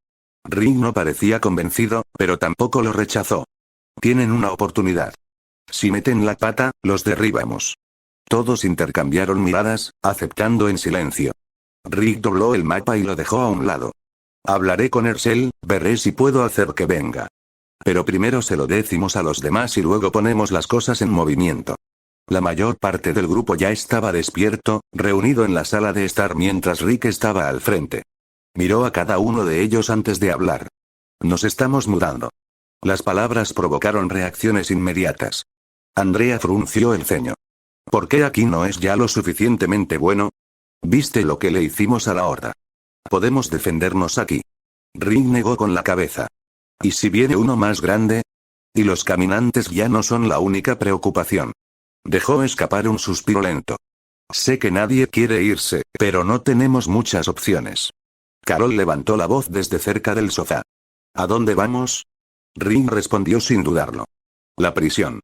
Rick no parecía convencido, pero tampoco lo rechazó. Tienen una oportunidad. Si meten la pata, los derribamos. Todos intercambiaron miradas, aceptando en silencio. Rick dobló el mapa y lo dejó a un lado. Hablaré con Ercel, veré si puedo hacer que venga. Pero primero se lo decimos a los demás y luego ponemos las cosas en movimiento. La mayor parte del grupo ya estaba despierto, reunido en la sala de estar mientras Rick estaba al frente. Miró a cada uno de ellos antes de hablar. Nos estamos mudando. Las palabras provocaron reacciones inmediatas. Andrea frunció el ceño. ¿Por qué aquí no es ya lo suficientemente bueno? ¿Viste lo que le hicimos a la horda? Podemos defendernos aquí. Rick negó con la cabeza. ¿Y si viene uno más grande? Y los caminantes ya no son la única preocupación. Dejó escapar un suspiro lento. Sé que nadie quiere irse, pero no tenemos muchas opciones. Carol levantó la voz desde cerca del sofá. ¿A dónde vamos? Rick respondió sin dudarlo. La prisión.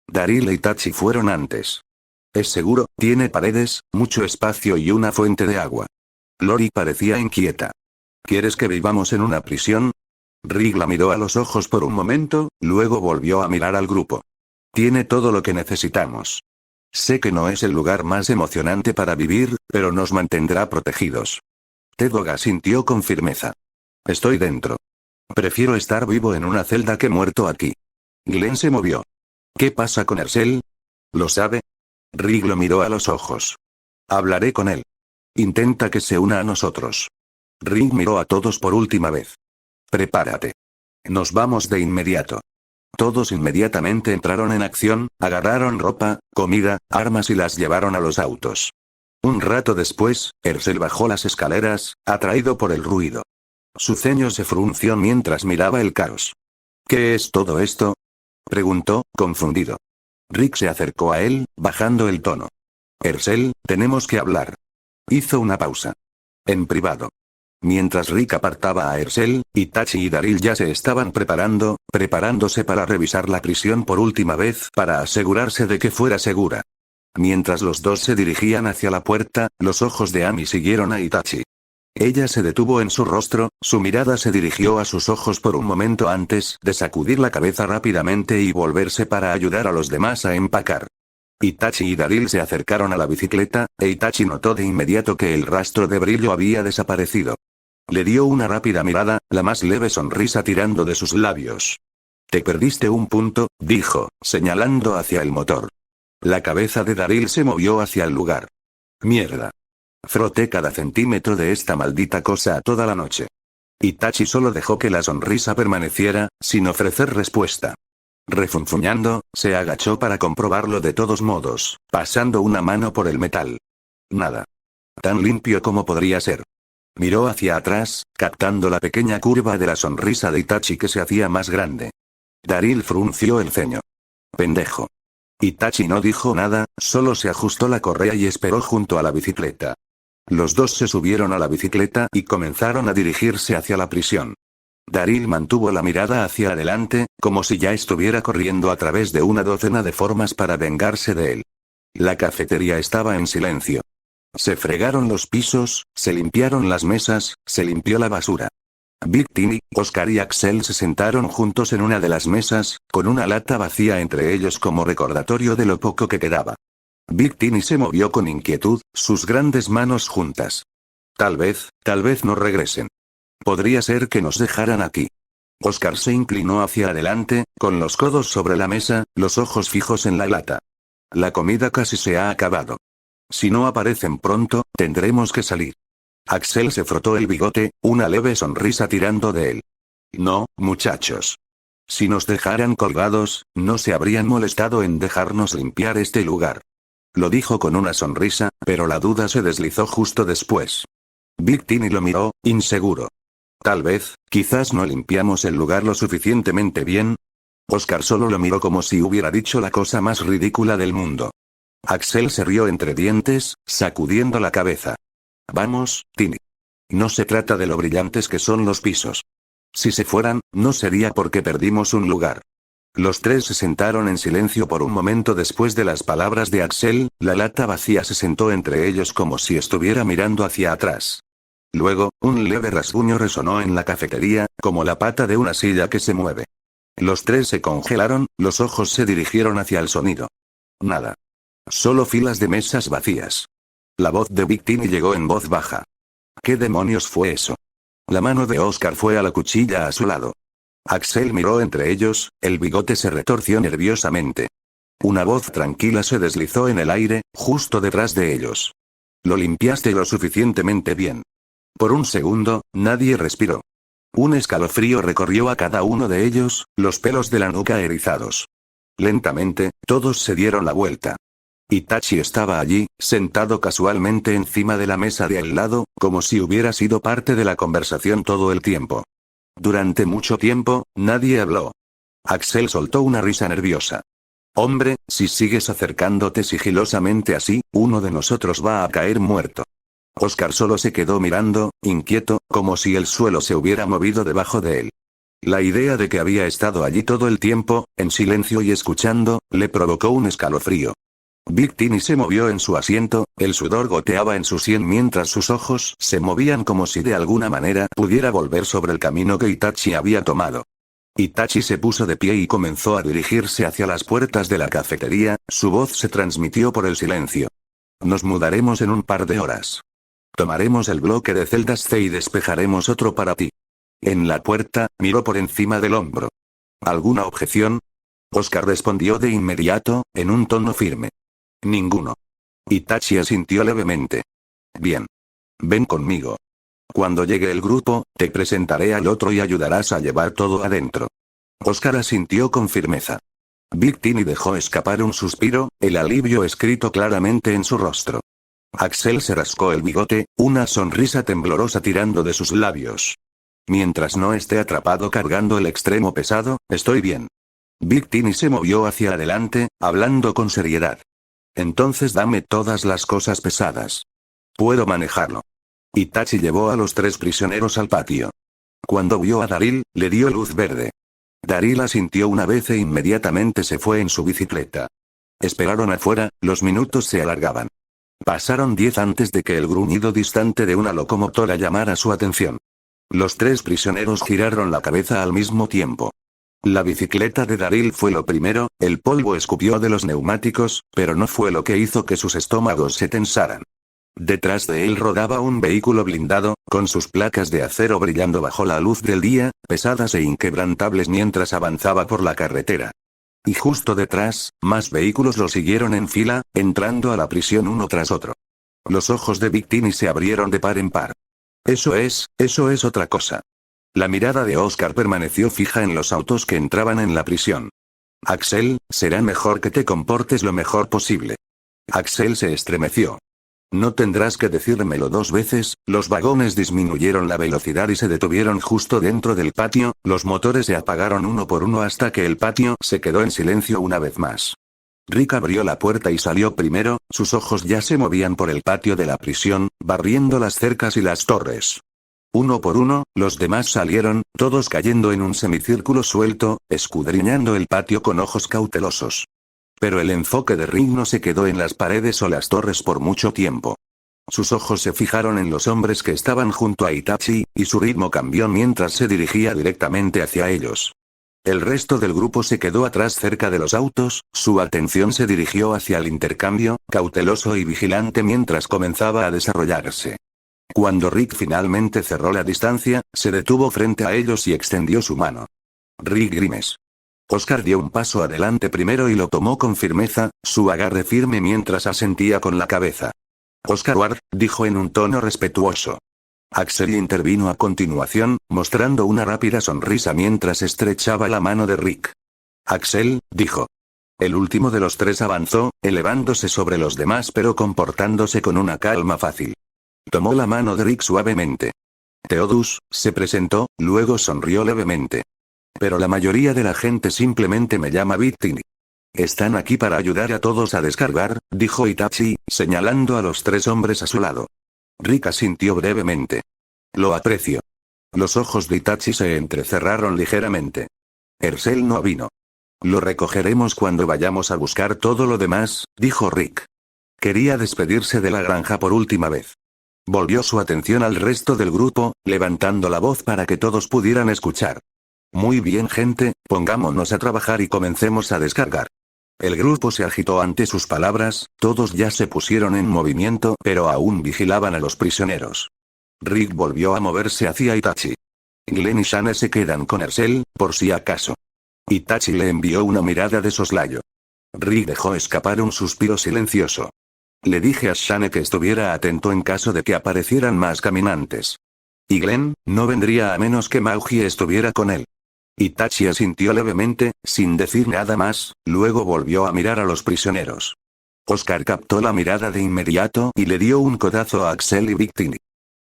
Daryl e Itachi fueron antes. Es seguro, tiene paredes, mucho espacio y una fuente de agua. Lori parecía inquieta. ¿Quieres que vivamos en una prisión? Rick la miró a los ojos por un momento, luego volvió a mirar al grupo. Tiene todo lo que necesitamos. Sé que no es el lugar más emocionante para vivir, pero nos mantendrá protegidos. Tedok asintió con firmeza. Estoy dentro. Prefiero estar vivo en una celda que muerto aquí. Glenn se movió. ¿Qué pasa con Ercel? ¿Lo sabe? Rick lo miró a los ojos. Hablaré con él. Intenta que se una a nosotros. Rick miró a todos por última vez. Prepárate. Nos vamos de inmediato. Todos inmediatamente entraron en acción, agarraron ropa, comida, armas y las llevaron a los autos. Un rato después, Ercel bajó las escaleras, atraído por el ruido. Su ceño se frunció mientras miraba el caos. ¿Qué es todo esto? Preguntó, confundido. Rick se acercó a él, bajando el tono. Ercel, tenemos que hablar. Hizo una pausa. En privado. Mientras Rick apartaba a Ercel, Itachi y Daryl ya se estaban preparándose para revisar la prisión por última vez para asegurarse de que fuera segura. Mientras los dos se dirigían hacia la puerta, los ojos de Ami siguieron a Itachi. Ella se detuvo en su rostro, su mirada se dirigió a sus ojos por un momento antes de sacudir la cabeza rápidamente y volverse para ayudar a los demás a empacar. Itachi y Daryl se acercaron a la bicicleta, e Itachi notó de inmediato que el rastro de brillo había desaparecido. Le dio una rápida mirada, la más leve sonrisa tirando de sus labios. Te perdiste un punto, dijo, señalando hacia el motor. La cabeza de Daryl se movió hacia el lugar. Mierda. Froté cada centímetro de esta maldita cosa toda la noche. Itachi solo dejó que la sonrisa permaneciera, sin ofrecer respuesta. Refunfuñando, se agachó para comprobarlo de todos modos, pasando una mano por el metal. Nada. Tan limpio como podría ser. Miró hacia atrás, captando la pequeña curva de la sonrisa de Itachi que se hacía más grande. Daryl frunció el ceño. Pendejo. Itachi no dijo nada, solo se ajustó la correa y esperó junto a la bicicleta. Los dos se subieron a la bicicleta y comenzaron a dirigirse hacia la prisión. Daryl mantuvo la mirada hacia adelante, como si ya estuviera corriendo a través de una docena de formas para vengarse de él. La cafetería estaba en silencio. Se fregaron los pisos, se limpiaron las mesas, se limpió la basura. Big Timmy, Oscar y Axel se sentaron juntos en una de las mesas, con una lata vacía entre ellos como recordatorio de lo poco que quedaba. Big Timmy se movió con inquietud, sus grandes manos juntas. Tal vez no regresen. Podría ser que nos dejaran aquí. Oscar se inclinó hacia adelante, con los codos sobre la mesa, los ojos fijos en la lata. La comida casi se ha acabado. Si no aparecen pronto, tendremos que salir. Axel se frotó el bigote, una leve sonrisa tirando de él. No, muchachos. Si nos dejaran colgados, no se habrían molestado en dejarnos limpiar este lugar. Lo dijo con una sonrisa, pero la duda se deslizó justo después. Big Timmy lo miró, inseguro. Tal vez, quizás no limpiamos el lugar lo suficientemente bien. Oscar solo lo miró como si hubiera dicho la cosa más ridícula del mundo. Axel se rió entre dientes, sacudiendo la cabeza. Vamos, Timmy. No se trata de lo brillantes que son los pisos. Si se fueran, no sería porque perdimos un lugar. Los tres se sentaron en silencio por un momento después de las palabras de Axel, la lata vacía se sentó entre ellos como si estuviera mirando hacia atrás. Luego, un leve rasguño resonó en la cafetería, como la pata de una silla que se mueve. Los tres se congelaron, los ojos se dirigieron hacia el sonido. Nada. Solo filas de mesas vacías. La voz de Big Timmy llegó en voz baja. ¿Qué demonios fue eso? La mano de Oscar fue a la cuchilla a su lado. Axel miró entre ellos, el bigote se retorció nerviosamente. Una voz tranquila se deslizó en el aire, justo detrás de ellos. Lo limpiaste lo suficientemente bien. Por un segundo, nadie respiró. Un escalofrío recorrió a cada uno de ellos, los pelos de la nuca erizados. Lentamente, todos se dieron la vuelta. Itachi estaba allí, sentado casualmente encima de la mesa de al lado, como si hubiera sido parte de la conversación todo el tiempo. Durante mucho tiempo, nadie habló. Axel soltó una risa nerviosa. Hombre, si sigues acercándote sigilosamente así, uno de nosotros va a caer muerto. Oscar solo se quedó mirando, inquieto, como si el suelo se hubiera movido debajo de él. La idea de que había estado allí todo el tiempo, en silencio y escuchando, le provocó un escalofrío. Big Timmy se movió en su asiento, el sudor goteaba en su sien mientras sus ojos se movían como si de alguna manera pudiera volver sobre el camino que Itachi había tomado. Itachi se puso de pie y comenzó a dirigirse hacia las puertas de la cafetería, su voz se transmitió por el silencio. Nos mudaremos en un par de horas. Tomaremos el bloque de celdas C y despejaremos otro para ti. En la puerta, miró por encima del hombro. ¿Alguna objeción? Oscar respondió de inmediato, en un tono firme. Ninguno. Itachi asintió levemente. Bien. Ven conmigo. Cuando llegue el grupo, te presentaré al otro y ayudarás a llevar todo adentro. Oscar asintió con firmeza. Big Timmy dejó escapar un suspiro, el alivio escrito claramente en su rostro. Axel se rascó el bigote, una sonrisa temblorosa tirando de sus labios. Mientras no esté atrapado cargando el extremo pesado, estoy bien. Big Timmy se movió hacia adelante, hablando con seriedad. Entonces dame todas las cosas pesadas. Puedo manejarlo. Itachi llevó a los tres prisioneros al patio. Cuando vio a Daryl, le dio luz verde. Daryl asintió una vez e inmediatamente se fue en su bicicleta. Esperaron afuera, los minutos se alargaban. Pasaron 10 antes de que el gruñido distante de una locomotora llamara su atención. Los tres prisioneros giraron la cabeza al mismo tiempo. La bicicleta de Daryl fue lo primero, el polvo escupió de los neumáticos, pero no fue lo que hizo que sus estómagos se tensaran. Detrás de él rodaba un vehículo blindado, con sus placas de acero brillando bajo la luz del día, pesadas e inquebrantables mientras avanzaba por la carretera. Y justo detrás, más vehículos lo siguieron en fila, entrando a la prisión uno tras otro. Los ojos de Big Timmy se abrieron de par en par. Eso es otra cosa. La mirada de Oscar permaneció fija en los autos que entraban en la prisión. Axel, será mejor que te comportes lo mejor posible. Axel se estremeció. No tendrás que decírmelo 2 veces, los vagones disminuyeron la velocidad y se detuvieron justo dentro del patio, los motores se apagaron uno por uno hasta que el patio se quedó en silencio una vez más. Rick abrió la puerta y salió primero, sus ojos ya se movían por el patio de la prisión, barriendo las cercas y las torres. Uno por uno, los demás salieron, todos cayendo en un semicírculo suelto, escudriñando el patio con ojos cautelosos. Pero el enfoque de Rick no se quedó en las paredes o las torres por mucho tiempo. Sus ojos se fijaron en los hombres que estaban junto a Itachi, y su ritmo cambió mientras se dirigía directamente hacia ellos. El resto del grupo se quedó atrás cerca de los autos, su atención se dirigió hacia el intercambio, cauteloso y vigilante mientras comenzaba a desarrollarse. Cuando Rick finalmente cerró la distancia, se detuvo frente a ellos y extendió su mano. Rick Grimes. Oscar dio un paso adelante primero y lo tomó con firmeza, su agarre firme mientras asentía con la cabeza. Oscar Ward, dijo en un tono respetuoso. Axel intervino a continuación, mostrando una rápida sonrisa mientras estrechaba la mano de Rick. Axel, dijo. El último de los tres avanzó, elevándose sobre los demás pero comportándose con una calma fácil. Tomó la mano de Rick suavemente. Theodus, se presentó, luego sonrió levemente. Pero la mayoría de la gente simplemente me llama Big Tini. Están aquí para ayudar a todos a descargar, dijo Itachi, señalando a los tres hombres a su lado. Rick asintió brevemente. Lo aprecio. Los ojos de Itachi se entrecerraron ligeramente. Ercel no vino. Lo recogeremos cuando vayamos a buscar todo lo demás, dijo Rick. Quería despedirse de la granja por última vez. Volvió su atención al resto del grupo, levantando la voz para que todos pudieran escuchar. Muy bien, gente, pongámonos a trabajar y comencemos a descargar. El grupo se agitó ante sus palabras, todos ya se pusieron en movimiento pero aún vigilaban a los prisioneros. Rick volvió a moverse hacia Itachi. Glenn y Shane se quedan con Ercel, por si acaso. Itachi le envió una mirada de soslayo. Rick dejó escapar un suspiro silencioso. Le dije a Shane que estuviera atento en caso de que aparecieran más caminantes. Y Glenn, no vendría a menos que Mauji estuviera con él. Itachi asintió levemente, sin decir nada más, luego volvió a mirar a los prisioneros. Oscar captó la mirada de inmediato y le dio un codazo a Axel y Big Tini.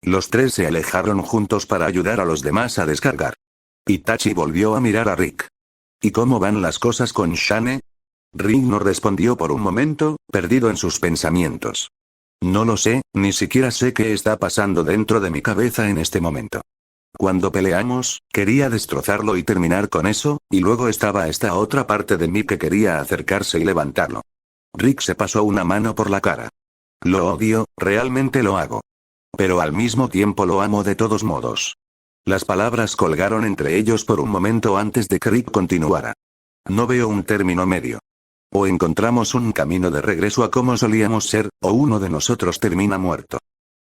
Los tres se alejaron juntos para ayudar a los demás a descargar. Itachi volvió a mirar a Rick. ¿Y cómo van las cosas con Shane? Rick no respondió por un momento, perdido en sus pensamientos. No lo sé, ni siquiera sé qué está pasando dentro de mi cabeza en este momento. Cuando peleamos, quería destrozarlo y terminar con eso, y luego estaba esta otra parte de mí que quería acercarse y levantarlo. Rick se pasó una mano por la cara. Lo odio, realmente lo hago. Pero al mismo tiempo lo amo de todos modos. Las palabras colgaron entre ellos por un momento antes de que Rick continuara. No veo un término medio. O encontramos un camino de regreso a como solíamos ser, o uno de nosotros termina muerto.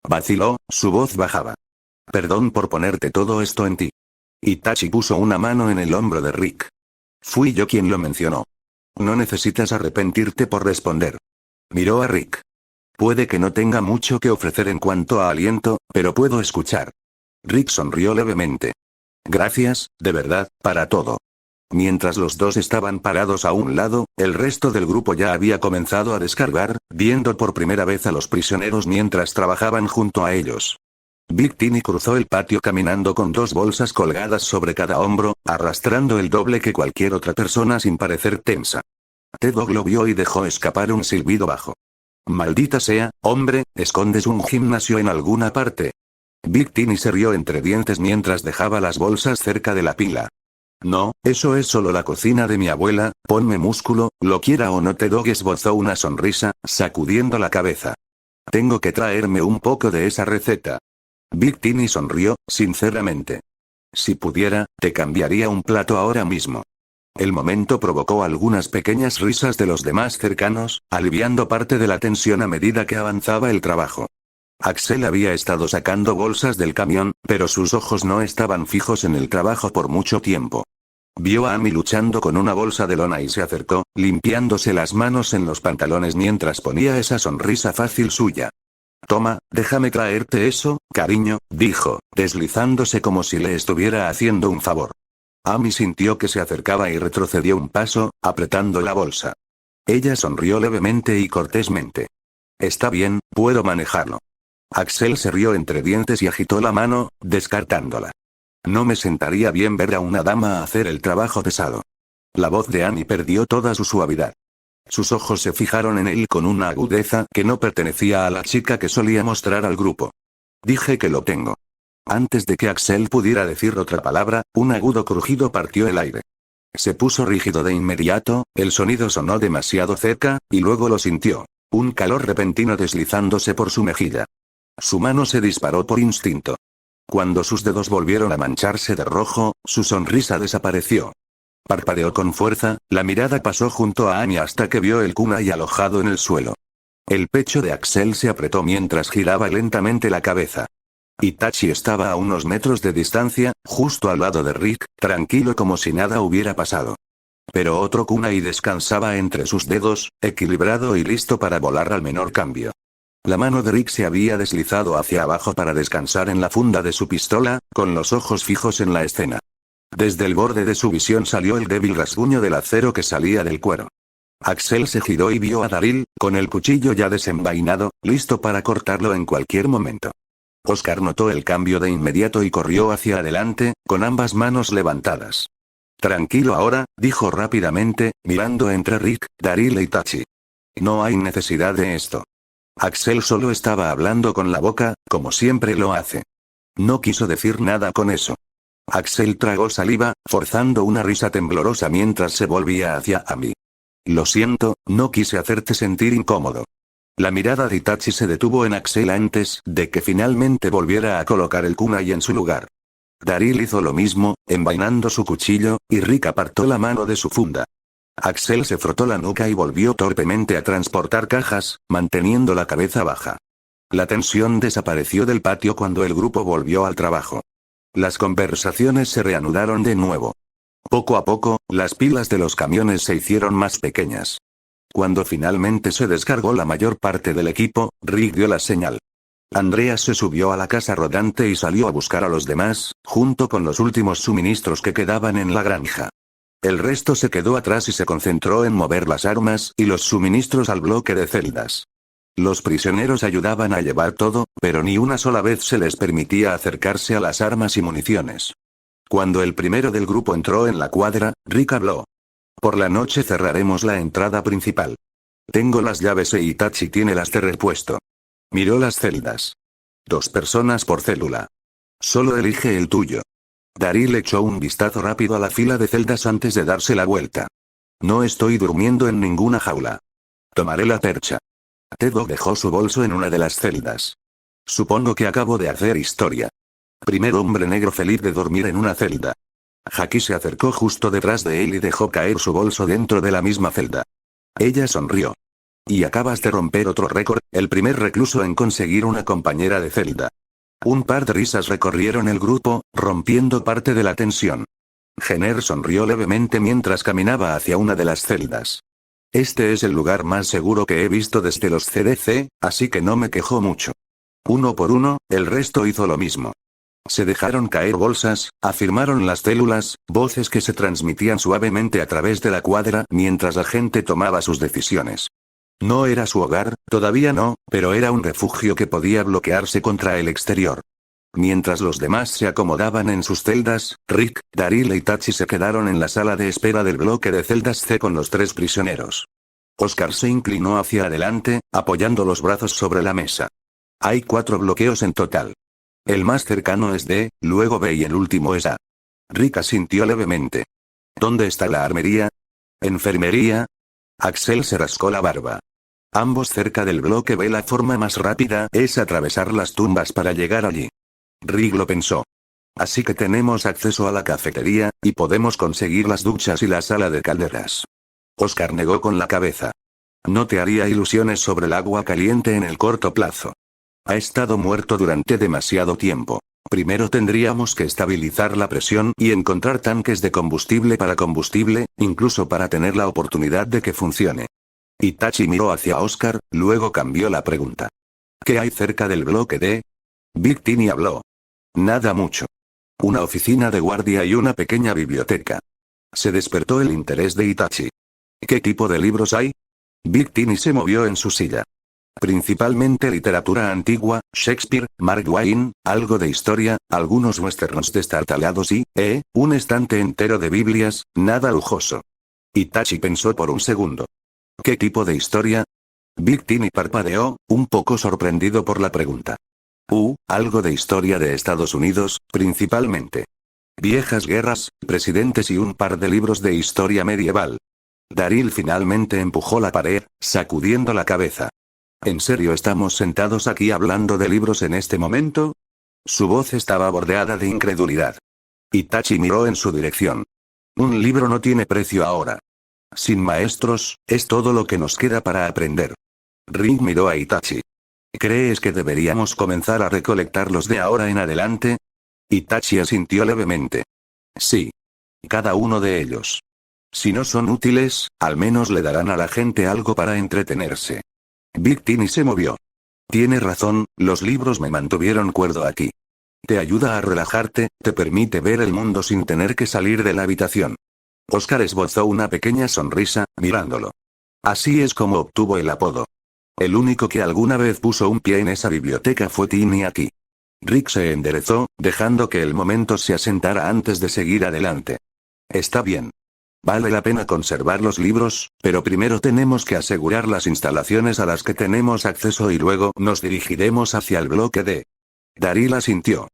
Vaciló, su voz bajaba. Perdón por ponerte todo esto en ti. Itachi puso una mano en el hombro de Rick. Fui yo quien lo mencionó. No necesitas arrepentirte por responder. Miró a Rick. Puede que no tenga mucho que ofrecer en cuanto a aliento, pero puedo escuchar. Rick sonrió levemente. Gracias, de verdad, para todo. Mientras los dos estaban parados a un lado, el resto del grupo ya había comenzado a descargar, viendo por primera vez a los prisioneros mientras trabajaban junto a ellos. Big Tini cruzó el patio caminando con dos bolsas colgadas sobre cada hombro, arrastrando el doble que cualquier otra persona sin parecer tensa. T-Dog lo vio y dejó escapar un silbido bajo. Maldita sea, hombre, ¿escondes un gimnasio en alguna parte? Big Tini se rió entre dientes mientras dejaba las bolsas cerca de la pila. No, eso es solo la cocina de mi abuela, ponme músculo, lo quiera o no. T-Dog esbozó una sonrisa, sacudiendo la cabeza. Tengo que traerme un poco de esa receta. Big Tini sonrió, sinceramente. Si pudiera, te cambiaría un plato ahora mismo. El momento provocó algunas pequeñas risas de los demás cercanos, aliviando parte de la tensión a medida que avanzaba el trabajo. Axel había estado sacando bolsas del camión, pero sus ojos no estaban fijos en el trabajo por mucho tiempo. Vio a Amy luchando con una bolsa de lona y se acercó, limpiándose las manos en los pantalones mientras ponía esa sonrisa fácil suya. Toma, déjame traerte eso, cariño, dijo, deslizándose como si le estuviera haciendo un favor. Amy sintió que se acercaba y retrocedió un paso, apretando la bolsa. Ella sonrió levemente y cortésmente. Está bien, puedo manejarlo. Axel se rió entre dientes y agitó la mano, descartándola. No me sentaría bien ver a una dama hacer el trabajo pesado. La voz de Amy perdió toda su suavidad. Sus ojos se fijaron en él con una agudeza que no pertenecía a la chica que solía mostrar al grupo. Dije que lo tengo. Antes de que Axel pudiera decir otra palabra, un agudo crujido partió el aire. Se puso rígido de inmediato, el sonido sonó demasiado cerca, y luego lo sintió. Un calor repentino deslizándose por su mejilla. Su mano se disparó por instinto. Cuando sus dedos volvieron a mancharse de rojo, su sonrisa desapareció. Parpadeó con fuerza, la mirada pasó junto a Anya hasta que vio el kunai alojado en el suelo. El pecho de Axel se apretó mientras giraba lentamente la cabeza. Itachi estaba a unos metros de distancia, justo al lado de Rick, tranquilo como si nada hubiera pasado. Pero otro kunai descansaba entre sus dedos, equilibrado y listo para volar al menor cambio. La mano de Rick se había deslizado hacia abajo para descansar en la funda de su pistola, con los ojos fijos en la escena. Desde el borde de su visión salió el débil rasguño del acero que salía del cuero. Axel se giró y vio a Daryl, con el cuchillo ya desenvainado, listo para cortarlo en cualquier momento. Oscar notó el cambio de inmediato y corrió hacia adelante, con ambas manos levantadas. Tranquilo ahora, dijo rápidamente, mirando entre Rick, Daryl e Itachi. No hay necesidad de esto. Axel solo estaba hablando con la boca, como siempre lo hace. No quiso decir nada con eso. Axel tragó saliva, forzando una risa temblorosa mientras se volvía hacia Amy. Lo siento, no quise hacerte sentir incómodo. La mirada de Itachi se detuvo en Axel antes de que finalmente volviera a colocar el kunai en su lugar. Daryl hizo lo mismo, envainando su cuchillo, y Rick apartó la mano de su funda. Axel se frotó la nuca y volvió torpemente a transportar cajas, manteniendo la cabeza baja. La tensión desapareció del patio cuando el grupo volvió al trabajo. Las conversaciones se reanudaron de nuevo. Poco a poco, las pilas de los camiones se hicieron más pequeñas. Cuando finalmente se descargó la mayor parte del equipo, Rick dio la señal. Andreas se subió a la casa rodante y salió a buscar a los demás, junto con los últimos suministros que quedaban en la granja. El resto se quedó atrás y se concentró en mover las armas y los suministros al bloque de celdas. Los prisioneros ayudaban a llevar todo, pero ni una sola vez se les permitía acercarse a las armas y municiones. Cuando el primero del grupo entró en la cuadra, Rick habló. Por la noche cerraremos la entrada principal. Tengo las llaves e Itachi tiene las de repuesto. Miró las celdas. 2 personas por célula. Solo elige el tuyo. Daryl echó un vistazo rápido a la fila de celdas antes de darse la vuelta. No estoy durmiendo en ninguna jaula. Tomaré la percha. Tedok dejó su bolso en una de las celdas. Supongo que acabo de hacer historia. Primer hombre negro feliz de dormir en una celda. Haki se acercó justo detrás de él y dejó caer su bolso dentro de la misma celda. Ella sonrió. Y acabas de romper otro récord, el primer recluso en conseguir una compañera de celda. Un par de risas recorrieron el grupo, rompiendo parte de la tensión. Jenner sonrió levemente mientras caminaba hacia una de las celdas. Este es el lugar más seguro que he visto desde los CDC, así que no me quejo mucho. Uno por uno, el resto hizo lo mismo. Se dejaron caer bolsas, afirmaron las células, voces que se transmitían suavemente a través de la cuadra mientras la gente tomaba sus decisiones. No era su hogar, todavía no, pero era un refugio que podía bloquearse contra el exterior. Mientras los demás se acomodaban en sus celdas, Rick, Daryl e Itachi se quedaron en la sala de espera del bloque de celdas C con los 3 prisioneros. Oscar se inclinó hacia adelante, apoyando los brazos sobre la mesa. Hay 4 bloqueos en total. El más cercano es D, luego B y el último es A. Rick asintió levemente. ¿Dónde está la armería? ¿Enfermería? Axel se rascó la barba. Ambos cerca del bloque B. La forma más rápida es atravesar las tumbas para llegar allí. Rick lo pensó. Así que tenemos acceso a la cafetería, y podemos conseguir las duchas y la sala de calderas. Oscar negó con la cabeza. No te haría ilusiones sobre el agua caliente en el corto plazo. Ha estado muerto durante demasiado tiempo. Primero tendríamos que estabilizar la presión y encontrar tanques de combustible, incluso para tener la oportunidad de que funcione. Itachi miró hacia Oscar, luego cambió la pregunta. ¿Qué hay cerca del bloque D? Big Tini habló. Nada mucho. Una oficina de guardia y una pequeña biblioteca. Se despertó el interés de Itachi. ¿Qué tipo de libros hay? Big Tini se movió en su silla. Principalmente literatura antigua, Shakespeare, Mark Twain, algo de historia, algunos westerns destartalados y, un estante entero de Biblias, nada lujoso. Itachi pensó por un segundo. ¿Qué tipo de historia? Big Timmy parpadeó, un poco sorprendido por la pregunta. Algo de historia de Estados Unidos, principalmente. Viejas guerras, presidentes y un par de libros de historia medieval. Daryl finalmente empujó la pared, sacudiendo la cabeza. ¿En serio estamos sentados aquí hablando de libros en este momento? Su voz estaba bordeada de incredulidad. Itachi miró en su dirección. Un libro no tiene precio ahora. Sin maestros, es todo lo que nos queda para aprender. Ring miró a Itachi. ¿Crees que deberíamos comenzar a recolectarlos de ahora en adelante? Itachi asintió levemente. Sí. Cada uno de ellos. Si no son útiles, al menos le darán a la gente algo para entretenerse. Big Timmy se movió. Tiene razón, los libros me mantuvieron cuerdo aquí. Te ayuda a relajarte, te permite ver el mundo sin tener que salir de la habitación. Oscar esbozó una pequeña sonrisa, mirándolo. Así es como obtuvo el apodo. El único que alguna vez puso un pie en esa biblioteca fue Timmy aquí. Rick se enderezó, dejando que el momento se asentara antes de seguir adelante. Está bien. Vale la pena conservar los libros, pero primero tenemos que asegurar las instalaciones a las que tenemos acceso y luego nos dirigiremos hacia el bloque D. Daryl asintió.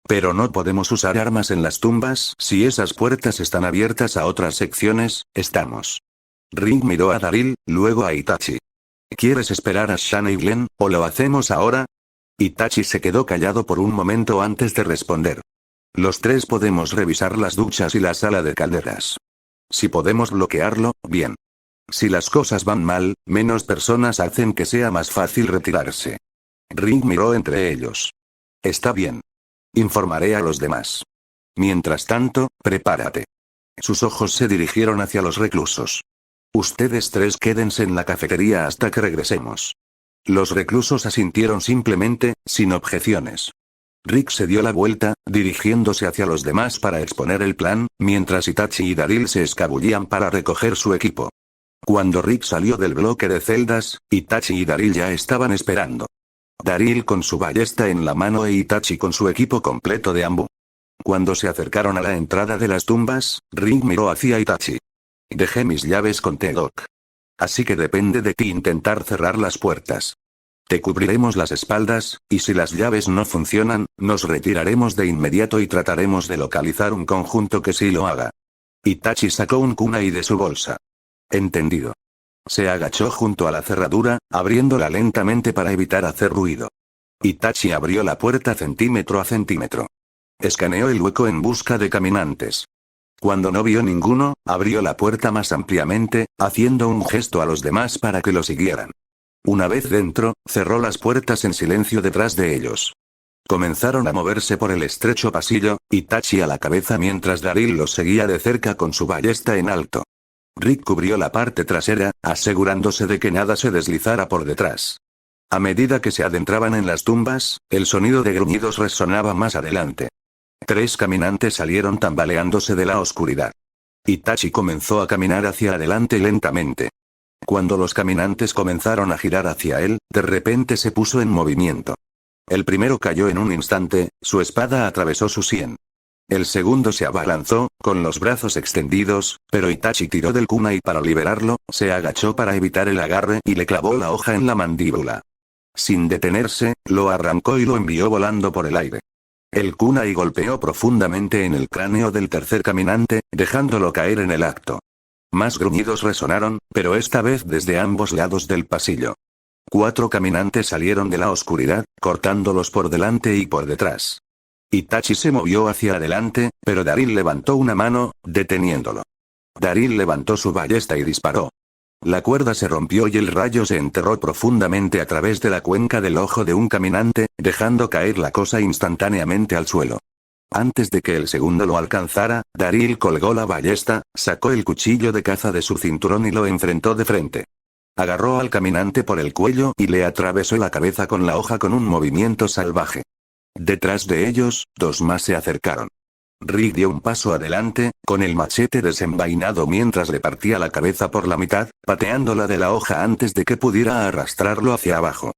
Pero no podemos usar armas en las tumbas, si esas puertas están abiertas a otras secciones, estamos. Ring miró a Daryl, luego a Itachi. ¿Quieres esperar a Shanna y Glenn, o lo hacemos ahora? Itachi se quedó callado por un momento antes de responder. Los tres podemos revisar las duchas y la sala de calderas. Si podemos bloquearlo, bien. Si las cosas van mal, menos personas hacen que sea más fácil retirarse. Ring miró entre ellos. Está bien. Informaré a los demás. Mientras tanto, prepárate. Sus ojos se dirigieron hacia los reclusos. Ustedes tres quédense en la cafetería hasta que regresemos. Los reclusos asintieron simplemente, sin objeciones. Rick se dio la vuelta, dirigiéndose hacia los demás para exponer el plan, mientras Itachi y Daryl se escabullían para recoger su equipo. Cuando Rick salió del bloque de celdas, Itachi y Daryl ya estaban esperando. Daryl con su ballesta en la mano e Itachi con su equipo completo de ambú. Cuando se acercaron a la entrada de las tumbas, Rick miró hacia Itachi. Dejé mis llaves con T-Doc. Así que depende de ti intentar cerrar las puertas. Te cubriremos las espaldas, y si las llaves no funcionan, nos retiraremos de inmediato y trataremos de localizar un conjunto que sí lo haga. Itachi sacó un kunai de su bolsa. Entendido. Se agachó junto a la cerradura, abriéndola lentamente para evitar hacer ruido. Itachi abrió la puerta centímetro a centímetro. Escaneó el hueco en busca de caminantes. Cuando no vio ninguno, abrió la puerta más ampliamente, haciendo un gesto a los demás para que lo siguieran. Una vez dentro, cerró las puertas en silencio detrás de ellos. Comenzaron a moverse por el estrecho pasillo, Itachi a la cabeza mientras Daryl los seguía de cerca con su ballesta en alto. Rick cubrió la parte trasera, asegurándose de que nada se deslizara por detrás. A medida que se adentraban en las tumbas, el sonido de gruñidos resonaba más adelante. 3 caminantes salieron tambaleándose de la oscuridad. Itachi comenzó a caminar hacia adelante lentamente. Cuando los caminantes comenzaron a girar hacia él, de repente se puso en movimiento. El primero cayó en un instante, su espada atravesó su sien. El segundo se abalanzó, con los brazos extendidos, pero Itachi tiró del kunai para liberarlo, se agachó para evitar el agarre y le clavó la hoja en la mandíbula. Sin detenerse, lo arrancó y lo envió volando por el aire. El kunai golpeó profundamente en el cráneo del tercer caminante, dejándolo caer en el acto. Más gruñidos resonaron, pero esta vez desde ambos lados del pasillo. 4 caminantes salieron de la oscuridad, cortándolos por delante y por detrás. Itachi se movió hacia adelante, pero Daryl levantó una mano, deteniéndolo. Daryl levantó su ballesta y disparó. La cuerda se rompió y el rayo se enterró profundamente a través de la cuenca del ojo de un caminante, dejando caer la cosa instantáneamente al suelo. Antes de que el segundo lo alcanzara, Daryl colgó la ballesta, sacó el cuchillo de caza de su cinturón y lo enfrentó de frente. Agarró al caminante por el cuello y le atravesó la cabeza con la hoja con un movimiento salvaje. Detrás de ellos, 2 más se acercaron. Rick dio un paso adelante, con el machete desenvainado mientras le partía la cabeza por la mitad, pateándola de la hoja antes de que pudiera arrastrarlo hacia abajo.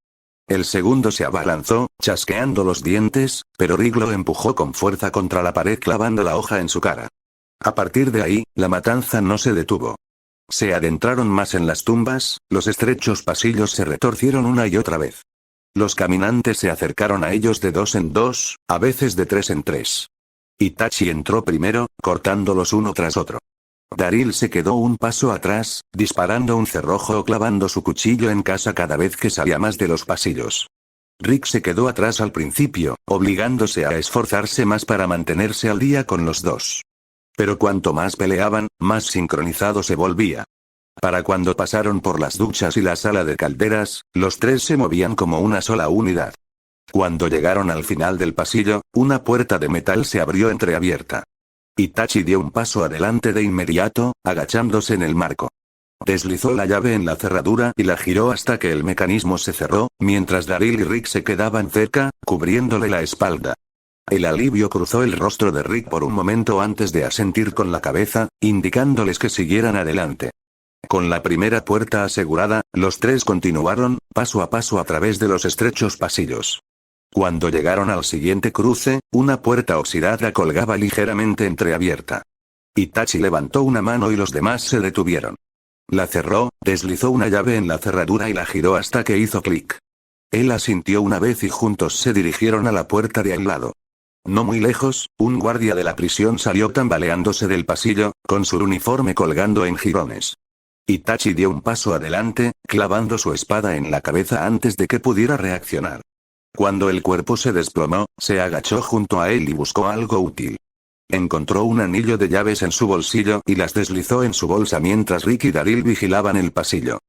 El segundo se abalanzó, chasqueando los dientes, pero Rick lo empujó con fuerza contra la pared clavando la hoja en su cara. A partir de ahí, la matanza no se detuvo. Se adentraron más en las tumbas, los estrechos pasillos se retorcieron una y otra vez. Los caminantes se acercaron a ellos de 2 en 2, a veces de 3 en 3. Itachi entró primero, cortándolos uno tras otro. Daryl se quedó un paso atrás, disparando un cerrojo o clavando su cuchillo en casa cada vez que salía más de los pasillos. Rick se quedó atrás al principio, obligándose a esforzarse más para mantenerse al día con los dos. Pero cuanto más peleaban, más sincronizado se volvía. Para cuando pasaron por las duchas y la sala de calderas, los tres se movían como una sola unidad. Cuando llegaron al final del pasillo, una puerta de metal se abrió entreabierta. Itachi dio un paso adelante de inmediato, agachándose en el marco. Deslizó la llave en la cerradura y la giró hasta que el mecanismo se cerró, mientras Daryl y Rick se quedaban cerca, cubriéndole la espalda. El alivio cruzó el rostro de Rick por un momento antes de asentir con la cabeza, indicándoles que siguieran adelante. Con la primera puerta asegurada, los tres continuaron, paso a paso a través de los estrechos pasillos. Cuando llegaron al siguiente cruce, una puerta oxidada colgaba ligeramente entreabierta. Itachi levantó una mano y los demás se detuvieron. La cerró, deslizó una llave en la cerradura y la giró hasta que hizo clic. Él asintió una vez y juntos se dirigieron a la puerta de al lado. No muy lejos, un guardia de la prisión salió tambaleándose del pasillo, con su uniforme colgando en jirones. Itachi dio un paso adelante, clavando su espada en la cabeza antes de que pudiera reaccionar. Cuando el cuerpo se desplomó, se agachó junto a él y buscó algo útil. Encontró un anillo de llaves en su bolsillo y las deslizó en su bolsa mientras Rick y Daryl vigilaban el pasillo.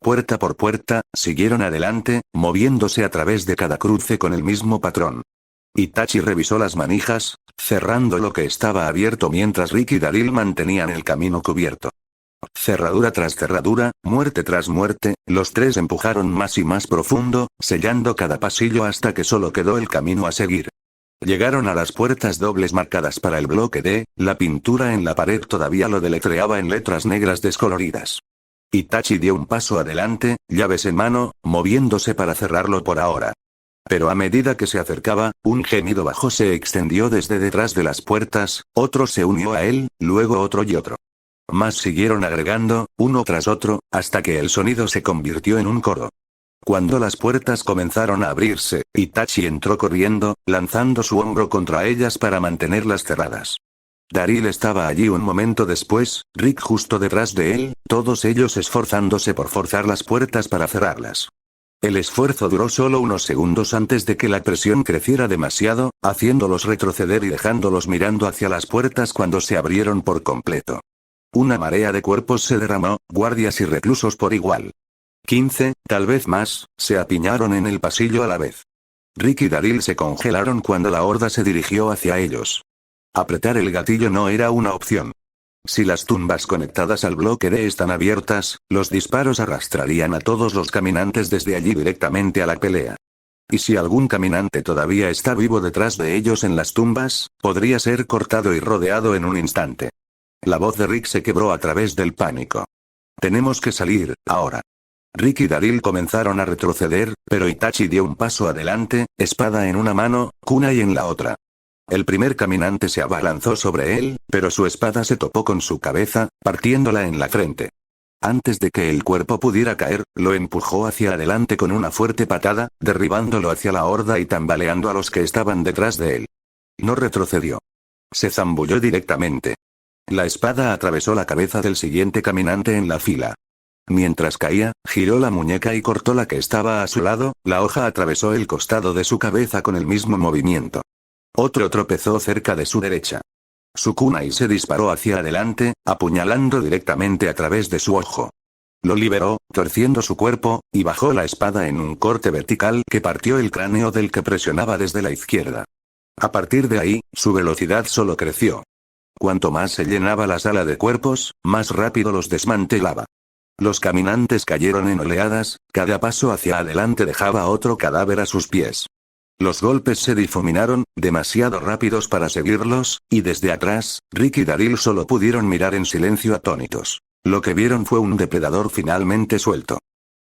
Puerta por puerta, siguieron adelante, moviéndose a través de cada cruce con el mismo patrón. Itachi revisó las manijas, cerrando lo que estaba abierto mientras Rick y Daryl mantenían el camino cubierto. Cerradura tras cerradura, muerte tras muerte, los tres empujaron más y más profundo, sellando cada pasillo hasta que solo quedó el camino a seguir. Llegaron a las puertas dobles marcadas para el bloque D, la pintura en la pared todavía lo deletreaba en letras negras descoloridas. Itachi dio un paso adelante, llaves en mano, moviéndose para cerrarlo por ahora. Pero a medida que se acercaba, un gemido bajo se extendió desde detrás de las puertas, otro se unió a él, luego otro y otro. Más siguieron agregando, uno tras otro, hasta que el sonido se convirtió en un coro. Cuando las puertas comenzaron a abrirse, Itachi entró corriendo, lanzando su hombro contra ellas para mantenerlas cerradas. Daryl estaba allí un momento después, Rick justo detrás de él, todos ellos esforzándose por forzar las puertas para cerrarlas. El esfuerzo duró solo unos segundos antes de que la presión creciera demasiado, haciéndolos retroceder y dejándolos mirando hacia las puertas cuando se abrieron por completo. Una marea de cuerpos se derramó, guardias y reclusos por igual. 15, tal vez más, se apiñaron en el pasillo a la vez. Rick y Daryl se congelaron cuando la horda se dirigió hacia ellos. Apretar el gatillo no era una opción. Si las tumbas conectadas al bloque D están abiertas, los disparos arrastrarían a todos los caminantes desde allí directamente a la pelea. Y si algún caminante todavía está vivo detrás de ellos en las tumbas, podría ser cortado y rodeado en un instante. La voz de Rick se quebró a través del pánico. Tenemos que salir, ahora. Rick y Daryl comenzaron a retroceder, pero Itachi dio un paso adelante, espada en una mano, kunai en la otra. El primer caminante se abalanzó sobre él, pero su espada se topó con su cabeza, partiéndola en la frente. Antes de que el cuerpo pudiera caer, lo empujó hacia adelante con una fuerte patada, derribándolo hacia la horda y tambaleando a los que estaban detrás de él. No retrocedió. Se zambulló directamente. La espada atravesó la cabeza del siguiente caminante en la fila. Mientras caía, giró la muñeca y cortó la que estaba a su lado, la hoja atravesó el costado de su cabeza con el mismo movimiento. Otro tropezó cerca de su derecha. Su kunai se disparó hacia adelante, apuñalando directamente a través de su ojo. Lo liberó, torciendo su cuerpo, y bajó la espada en un corte vertical que partió el cráneo del que presionaba desde la izquierda. A partir de ahí, su velocidad solo creció. Cuanto más se llenaba la sala de cuerpos, más rápido los desmantelaba. Los caminantes cayeron en oleadas, cada paso hacia adelante dejaba otro cadáver a sus pies. Los golpes se difuminaron, demasiado rápidos para seguirlos, y desde atrás, Rick y Daryl solo pudieron mirar en silencio atónitos. Lo que vieron fue un depredador finalmente suelto.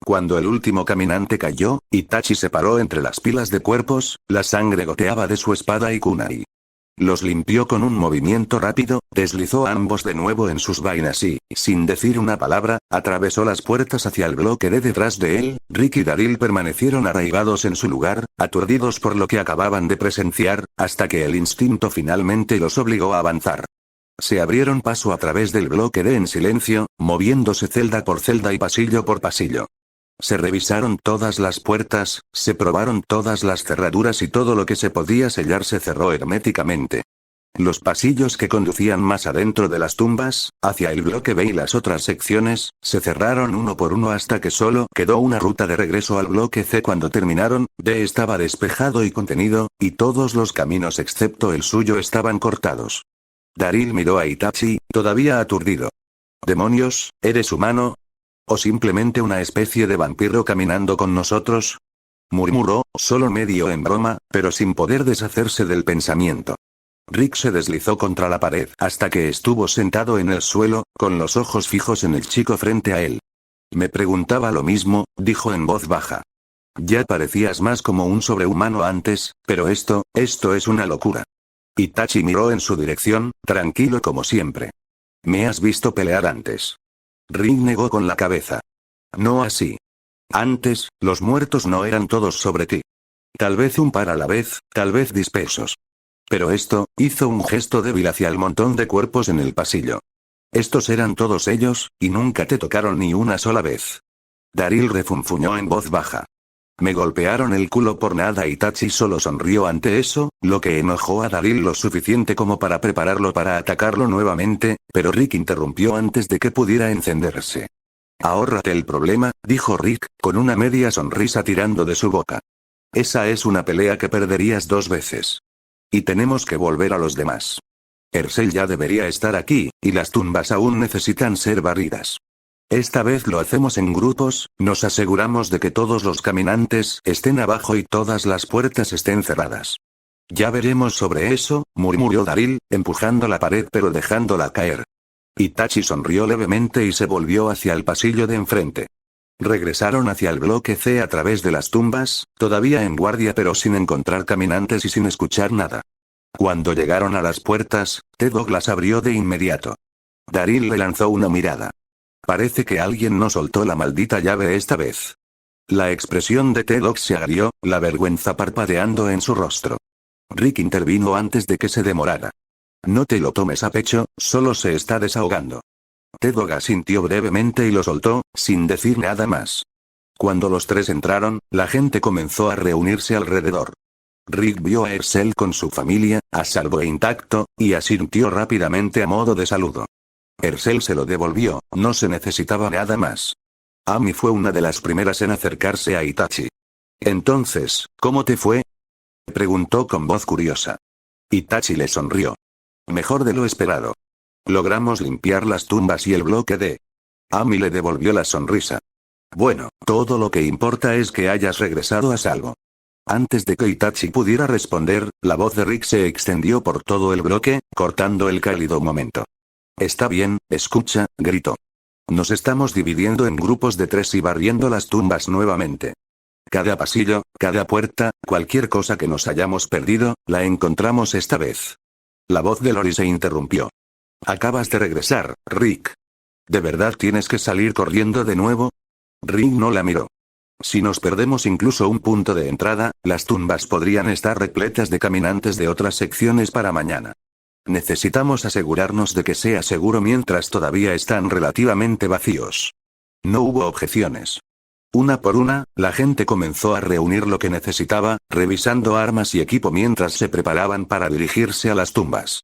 Cuando el último caminante cayó, Itachi se paró entre las pilas de cuerpos, la sangre goteaba de su espada y kunai. Los limpió con un movimiento rápido, deslizó a ambos de nuevo en sus vainas y, sin decir una palabra, atravesó las puertas hacia el bloque de detrás de él. Rick y Daryl permanecieron arraigados en su lugar, aturdidos por lo que acababan de presenciar, hasta que el instinto finalmente los obligó a avanzar. Se abrieron paso a través del bloque D en silencio, moviéndose celda por celda y pasillo por pasillo. Se revisaron todas las puertas, se probaron todas las cerraduras y todo lo que se podía sellar se cerró herméticamente. Los pasillos que conducían más adentro de las tumbas, hacia el bloque B y las otras secciones, se cerraron uno por uno hasta que solo quedó una ruta de regreso al bloque C. Cuando terminaron, D estaba despejado y contenido, y todos los caminos excepto el suyo estaban cortados. Daryl miró a Itachi, todavía aturdido. «¿Demonios, eres humano? ¿O simplemente una especie de vampiro caminando con nosotros?», murmuró, solo medio en broma, pero sin poder deshacerse del pensamiento. Rick se deslizó contra la pared hasta que estuvo sentado en el suelo, con los ojos fijos en el chico frente a él. «Me preguntaba lo mismo», dijo en voz baja. «Ya parecías más como un sobrehumano antes, pero esto es una locura». Itachi miró en su dirección, tranquilo como siempre. «¿Me has visto pelear antes?». Rick negó con la cabeza. «No así. Antes, los muertos no eran todos sobre ti. Tal vez un par a la vez, tal vez dispersos. Pero esto», hizo un gesto débil hacia el montón de cuerpos en el pasillo. «Estos eran todos ellos, y nunca te tocaron ni una sola vez». Daryl refunfuñó en voz baja. «Me golpearon el culo por nada». Itachi solo sonrió ante eso, lo que enojó a Daryl lo suficiente como para prepararlo para atacarlo nuevamente, pero Rick interrumpió antes de que pudiera encenderse. «Ahórrate el problema», dijo Rick, con una media sonrisa tirando de su boca. «Esa es una pelea que perderías 2 veces. Y tenemos que volver a los demás. Ercel ya debería estar aquí, y las tumbas aún necesitan ser barridas. Esta vez lo hacemos en grupos, nos aseguramos de que todos los caminantes estén abajo y todas las puertas estén cerradas». «Ya veremos sobre eso», murmuró Daryl, empujando la pared pero dejándola caer. Itachi sonrió levemente y se volvió hacia el pasillo de enfrente. Regresaron hacia el bloque C a través de las tumbas, todavía en guardia pero sin encontrar caminantes y sin escuchar nada. Cuando llegaron a las puertas, T-Dog las abrió de inmediato. Daryl le lanzó una mirada. «Parece que alguien no soltó la maldita llave esta vez». La expresión de T-Dog se agrió, la vergüenza parpadeando en su rostro. Rick intervino antes de que se demorara. «No te lo tomes a pecho, solo se está desahogando». T-Dog asintió brevemente y lo soltó, sin decir nada más. Cuando los 3 entraron, la gente comenzó a reunirse alrededor. Rick vio a Ercel con su familia, a salvo e intacto, y asintió rápidamente a modo de saludo. Ercel se lo devolvió, no se necesitaba nada más. Ami fue una de las primeras en acercarse a Itachi. «Entonces, ¿cómo te fue?», preguntó con voz curiosa. Itachi le sonrió. «Mejor de lo esperado. Logramos limpiar las tumbas y el bloque D». Ami le devolvió la sonrisa. «Bueno, todo lo que importa es que hayas regresado a salvo». Antes de que Itachi pudiera responder, la voz de Rick se extendió por todo el bloque, cortando el cálido momento. «Está bien, escucha», gritó. «Nos estamos dividiendo en grupos de 3 y barriendo las tumbas nuevamente. Cada pasillo, cada puerta, cualquier cosa que nos hayamos perdido, la encontramos esta vez». La voz de Lori se interrumpió. «Acabas de regresar, Rick. ¿De verdad tienes que salir corriendo de nuevo?». Rick no la miró. «Si nos perdemos incluso un punto de entrada, las tumbas podrían estar repletas de caminantes de otras secciones para mañana. Necesitamos asegurarnos de que sea seguro mientras todavía están relativamente vacíos». No hubo objeciones. Una por una, la gente comenzó a reunir lo que necesitaba, revisando armas y equipo mientras se preparaban para dirigirse a las tumbas.